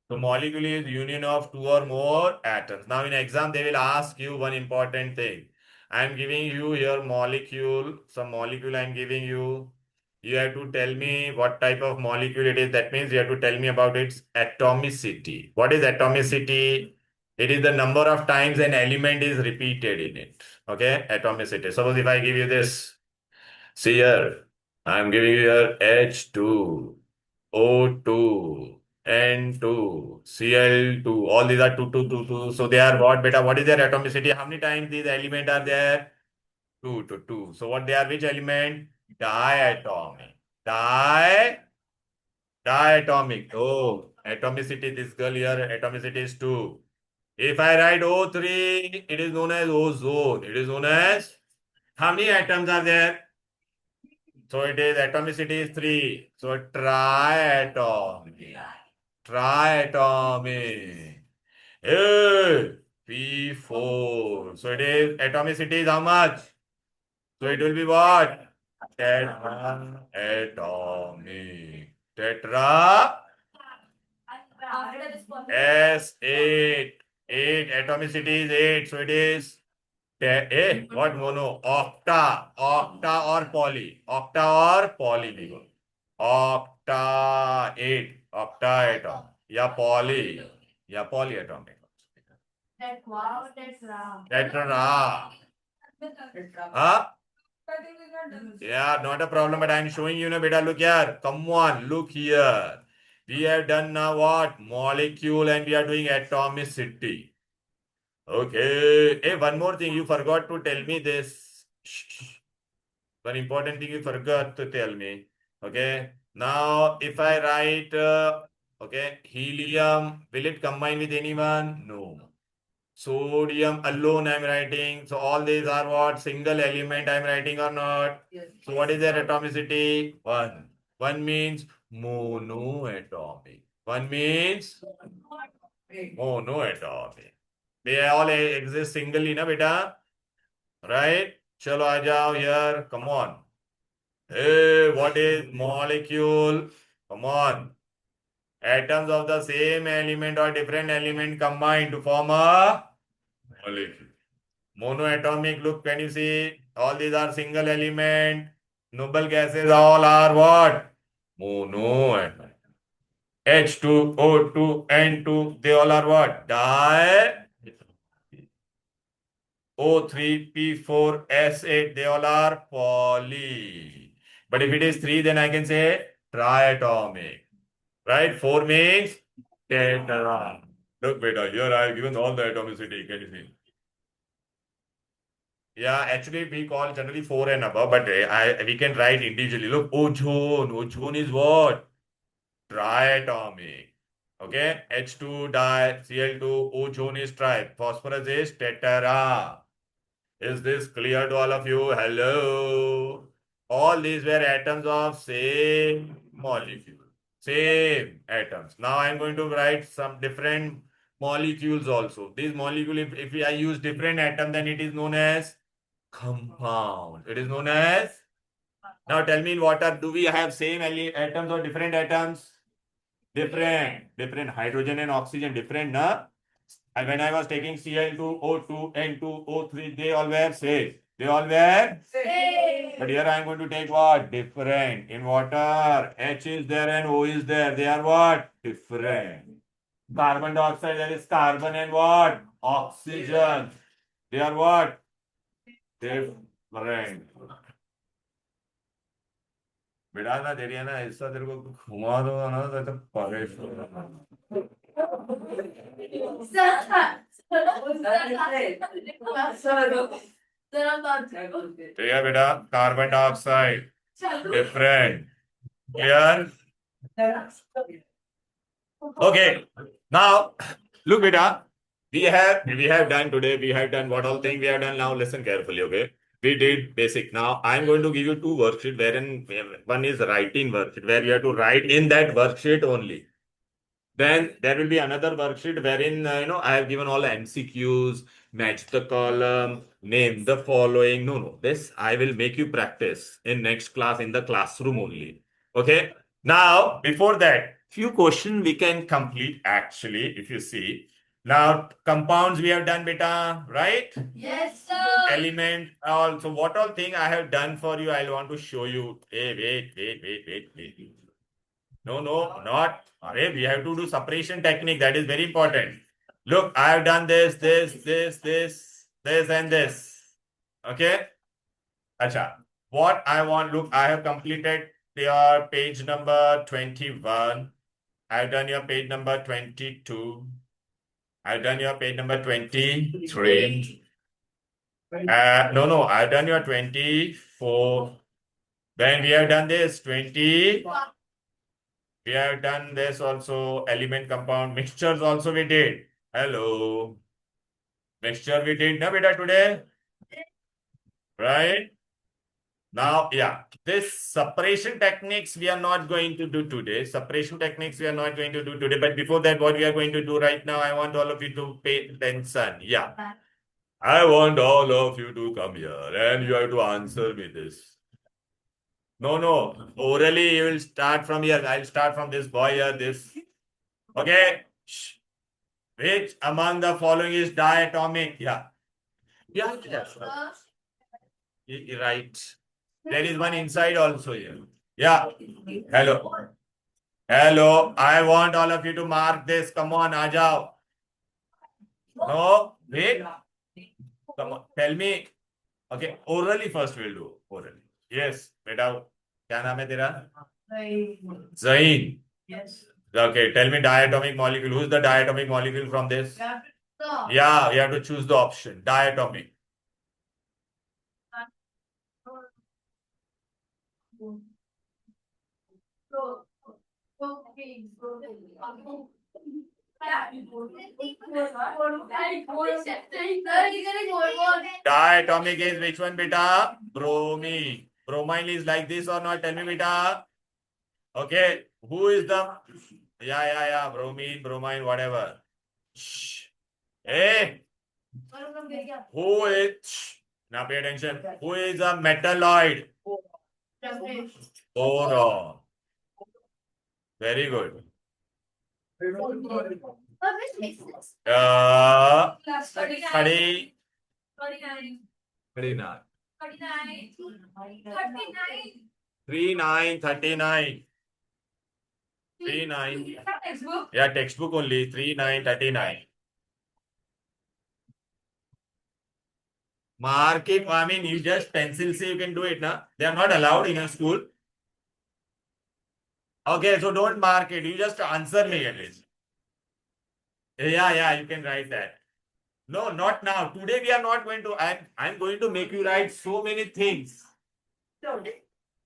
So molecule is union of two or more atoms. Now in exam they will ask you one important thing. I am giving you here molecule, some molecule I am giving you. You have to tell me what type of molecule it is. That means you have to tell me about its atomicity. What is atomicity? It is the number of times an element is repeated in it. Okay, atomicity. Suppose if I give you this, see here, I am giving you here H2. O2, N2, Cl2, all these are 2, 2, 2, 2. So they are what, beta? What is their atomicity? How many times these elements are there? 2 to 2. So what they are? Which element? Diatomic. Diatomic. Oh, atomicity, this girl here, atomicity is 2. If I write O3, it is known as ozone. It is known as, how many atoms are there? So it is atomicity is 3. So triatomic. Triatomic. Hey, P4. So it is atomicity is how much? So it will be what? Tetraatomic. Tetra S8. 8. Atomicity is 8. So it is what mono? Octa. Octa or poly. Octa or poly. People. Octa 8. Octa atom. या poly. या polyatomic. Tetra. Huh? Yeah, not a problem, but I'm showing you, beta. Look here. Come on, look here. We have done now what? Molecule and we are doing atomicity. Okay. Hey, one more thing. You forgot to tell me this. Shh. One important thing you forgot to tell me. Okay. Now, if I write, okay, helium, will it combine with anyone? No. Sodium alone I'm writing. So all these are what? Single element I'm writing or not? Yes. So what is their atomicity? 1. 1 means monoatomic. 1 means monoatomic. They all exist singly, na beta? Right? Chalo aa jao here. Come on. Hey, what is molecule? Come on. Atoms of the same element or different element combined to form a molecule. Monoatomic, look, can you see? All these are single element. Noble gases all are what? Monoatomic. H2, O2, N2, they all are what? O3, P4, S8, they all are poly. But if it is 3, then I can say triatomic. Right? 4 means tetra. Look, beta, here I have given all the atomicity. Can you see? Yeah, actually we call generally 4 and above, but we can write individually. Look, ozone. Ozone is what? Triatomic. Okay, H2 di, Cl2, ozone is tri. Phosphorus is tetra. Is this clear to all of you? Hello. All these were atoms of same molecule. Same atoms. Now I am going to write some different molecules also. This molecule, if I use different atom, then it is known as compound. It is known as. Now tell me in water, do we have same atoms or different atoms? Different. Hydrogen and oxygen, different, na? And when I was taking Cl2, O2, N2, O3, they all were same. They all were same. But here I am going to take what? Different. In water, H is there and O is there. They are what? Different. Carbon dioxide, there is carbon and what? Oxygen. They are what? Different. बेटा ना तेरी है ना ऐसा तेरे को घुमा दूंगा ना तो परेशान ठीक है बेटा carbon dioxide different clear okay now look beta we have done today. We have done what all thing we have done. Now listen carefully, okay? We did basic. Now I'm going to give you two worksheet wherein one is writing worksheet where you have to write in that worksheet only. Then there will be another worksheet wherein I have given all MCQs, match the column, name the following. No. This I will make you practice in next class in the classroom only. Okay. Now before that, few questions we can complete actually. If you see now compounds we have done, beta, right? Yes, sir. Element. Also, what all thing I have done for you, I want to show you. Hey, wait. No, not. Arey, we have to do separation technique. That is very important. Look, I have done this, and this. Okay? Acha. What I want, look, I have completed your page number 21. I've done your page number 22. I've done your page number 23. No, I've done your 24. Then we have done this 20. We have done this also, element compound mixtures also we did. Hello. Mixture we did, na beta, today? Right? Now, yeah, this separation techniques we are not going to do today. Separation techniques we are not going to do today. But before that, what we are going to do right now, I want all of you to pay attention. Yeah. I want all of you to come here and you have to answer me this. No. Orally, you will start from here. I'll start from this boy here, this. Okay? Shh. Which among the following is diatomic? Yeah. Yes. Right. There is one inside also here. Yeah. Hello. Hello. I want all of you to mark this. Come on, Ajao. No. Wait. Come on. Tell me. Okay. Orally first we'll do. Orally. Yes. बेटा क्या नाम है तेरा? Zain. Yes. Okay. Tell me diatomic molecule. Who's the diatomic molecule from this? Yeah. You have to choose the option. Diatomic. Diatomic is which one, beta? Bromine. Bromine is like this or not? Tell me, beta. Okay. Who is the? Yeah. Bromine, whatever. Shh. Hey. Who is? Shh. Now pay attention. Who is a metalloid? Boron. Very good. Study. 39. 39, 39. 39. Yeah, textbook only. 39, 39. Mark it. I mean, you just pencil say you can do it, na? They are not allowed in a school. Okay, so don't mark it. You just answer me at least. Yeah, you can write that. No, not now. Today we are not going to. I'm going to make you write so many things.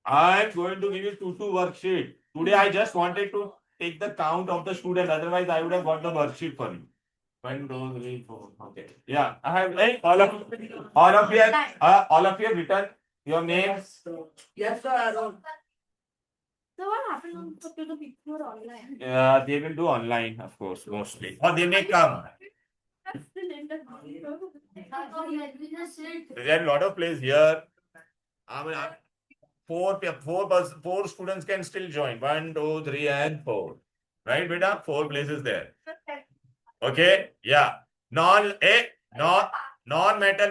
I'm going to give you two worksheet. Today I just wanted to take the count of the student. Otherwise, I would have got the worksheet for you. 1, 2, 3, 4. Okay. Yeah, I have all of you have written your names. Yes, sir. I don't. So what happened to the picture online? Yeah, they will do online, of course, mostly. Or they may come. There are a lot of places here. I mean, four students can still join. 1, 2, 3, and 4. Right, beta? 4 places there. Okay, yeah. Non-metal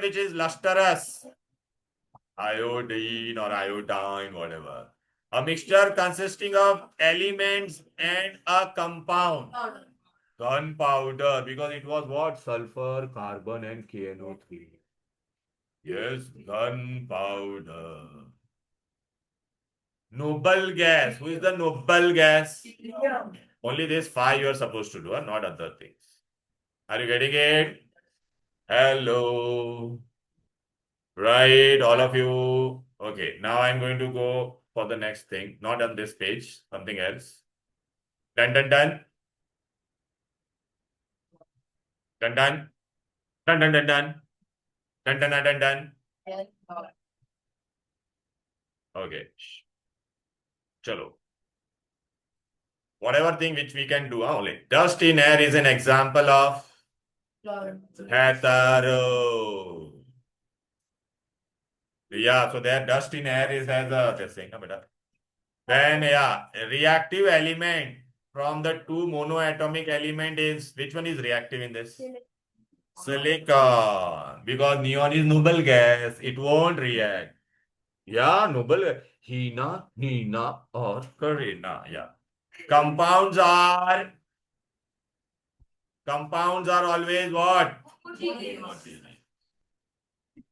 which is lustrous. Iodine or iodine, whatever. A mixture consisting of elements and a compound. Gunpowder, because it was what? Sulfur, carbon, and KNO3. Yes, gunpowder. Noble gas. Who is the noble gas? Only this 5 you are supposed to do, not other things. Are you getting it? Hello. Right, all of you. Okay, now I'm going to go for the next thing. Not on this page, something else. Done. Dun dun. Dun dun dun dun. Dun dun dun dun dun. Okay. Chalo. Whatever thing which we can do only. Dust in air is an example of hetero. Yeah, so there dust in air is as a this thing, no, beta. Then yeah, a reactive element from the two monoatomic element is which one is reactive in this? Silicon. Because neon is noble gas, it won't react. Yeah, noble gas. Hina, Nina, or Karina. Yeah. Compounds are compounds are always what?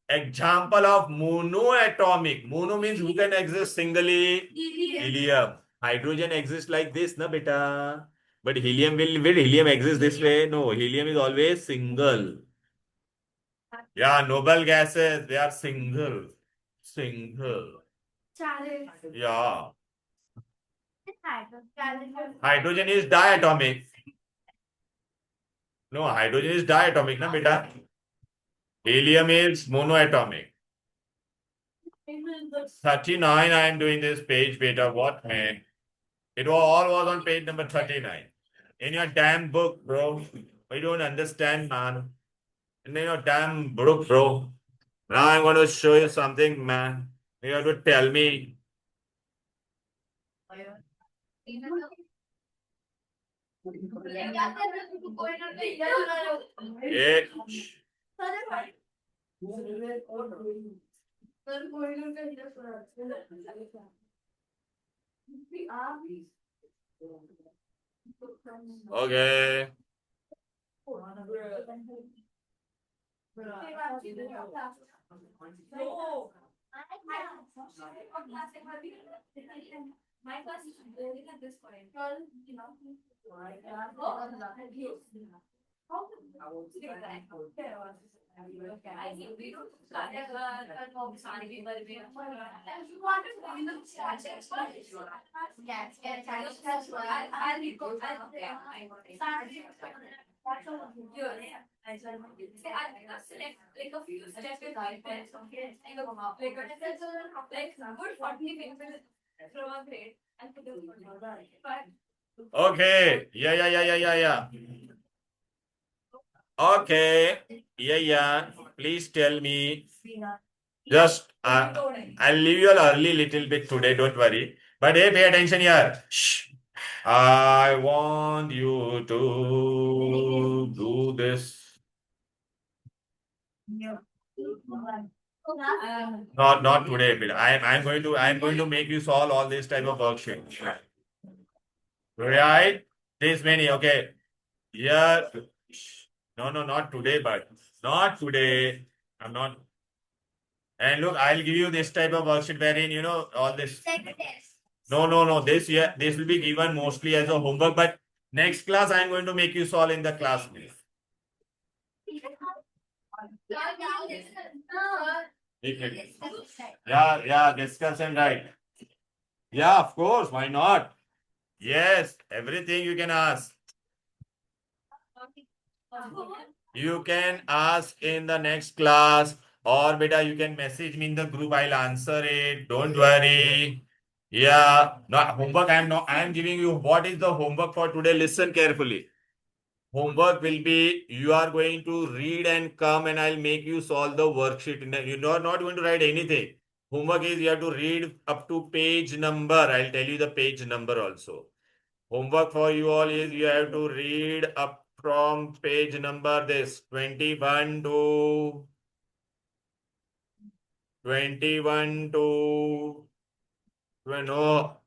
Example of monoatomic. Mono means who can exist singly? Helium. Hydrogen exists like this, na beta. But will helium exist this way? No, helium is always single. Yeah, noble gases, they are single. Single. Yeah. Hydrogen is diatomic. No, hydrogen is diatomic, na beta. Helium is monoatomic. 39, I am doing this page beta. What, man? It was on page number 39. In your damn book, bro. I don't understand, man. In your damn book, bro. Now I'm going to show you something, man. You have to tell me. Yeah. Okay. Okay. Yeah. Okay. Yeah. Please tell me. Just, I'll leave you early little bit today. Don't worry. But hey, pay attention here. Shh. I want you to do this. Not today, but I'm going to make you solve all this type of worksheet. Right? This many. Okay. Yeah. No, not today, but not today. I'm not. And look, I'll give you this type of worksheet wherein all this. No. This will be given mostly as a homework, but next class I'm going to make you solve in the class. Yeah, discussion, right. Yeah, of course. Why not? Yes, everything you can ask. You can ask in the next class, or beta, you can message me in the group. I'll answer it. Don't worry. Yeah, not homework. I am giving you what is the homework for today. Listen carefully. Homework will be you are going to read and come, and I'll make you solve the worksheet. You are not going to write anything. Homework is you have to read up to page number. I'll tell you the page number also. Homework for you all is you have to read up from page number this 21 to 21 to no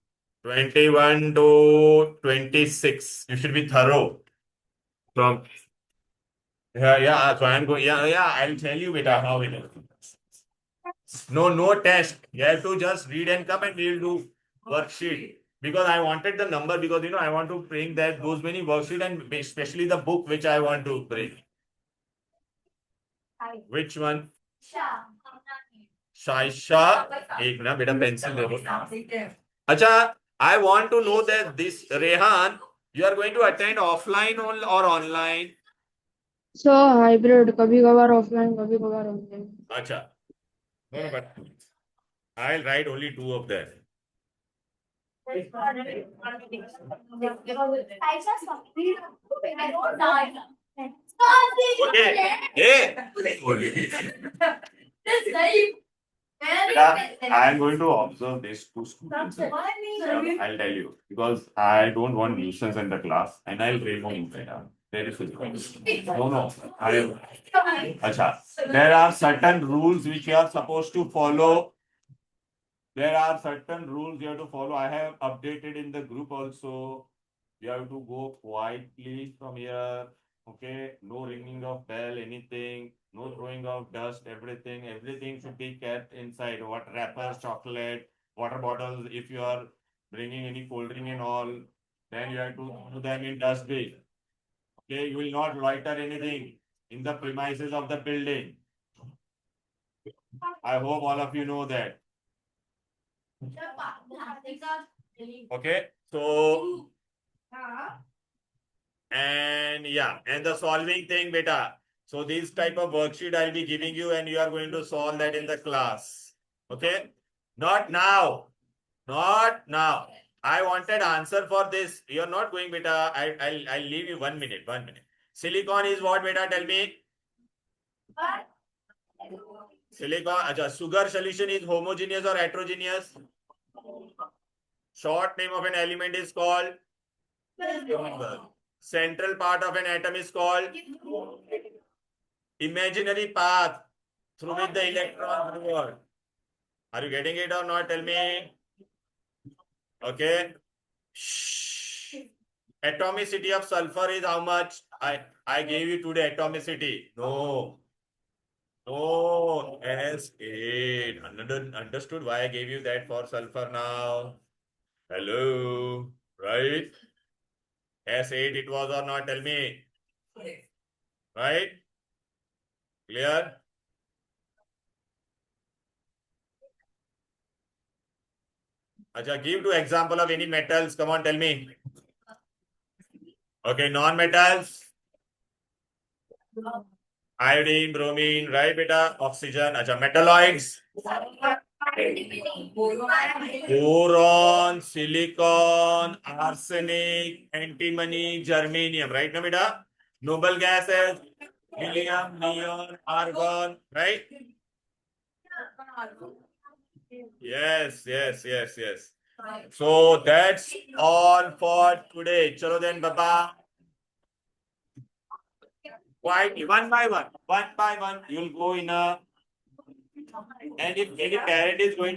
21 to 26. You should be thorough. From yeah. So I'm going. Yeah. I'll tell you beta how it is. No test. You have to just read and come, and we'll do worksheet. Because I wanted the number because I want to bring that those many worksheet and especially the book which I want to bring. Which one? Shaisha. एक ना बेटा pencil दे दो. अच्छा, I want to know that this Rehan, you are going to attend offline or online? So hybrid, कभी कभार offline, कभी कभार online. Acha. No, no, but I'll write only two of them. Okay. Hey. Yeah, I'm going to observe these two students. Yeah, I'll tell you because I don't want nuisance in the class and I'll remove it. There is no, no. Acha. There are certain rules which you are supposed to follow. There are certain rules you have to follow. I have updated in the group also. You have to go quietly from here. Okay, no ringing of bell, anything, no throwing of dust, everything. Everything should be kept inside. What wrappers, chocolate, water bottles. If you are bringing any cold drink and all, then you have to put them in dustbin. Okay, you will not loiter anything in the premises of the building. I hope all of you know that. Okay, so and yeah, and the solving thing, beta. So this type of worksheet I'll be giving you, and you are going to solve that in the class. Okay, not now, not now. I wanted answer for this. You're not going, beta. I'll leave you 1 minute. 1 minute. Silicon is what, beta? Tell me. Silicon. Acha, sugar solution is homogeneous or heterogeneous? Short name of an element is called. Central part of an atom is called imaginary path through which the electron move. Are you getting it or not? Tell me. Okay. Shh. Atomicity of sulfur is how much? I gave you today atomicity. No. No. S8. Understood why I gave you that for sulfur now? Hello. Right? S8 it was or not? Tell me. Right? Clear? Acha, give two example of any metals. Come on, tell me. Okay, non-metals. Iodine, bromine, right, beta? Oxygen. Acha, metalloids. Boron, silicon, arsenic, antimony, germanium, right, na beta? Noble gases, helium, neon, argon, right? Yes, yes, yes, yes. So that's all for today. Chalo then, baba. Quietly, one by one, you'll go in a, and if any parent is going to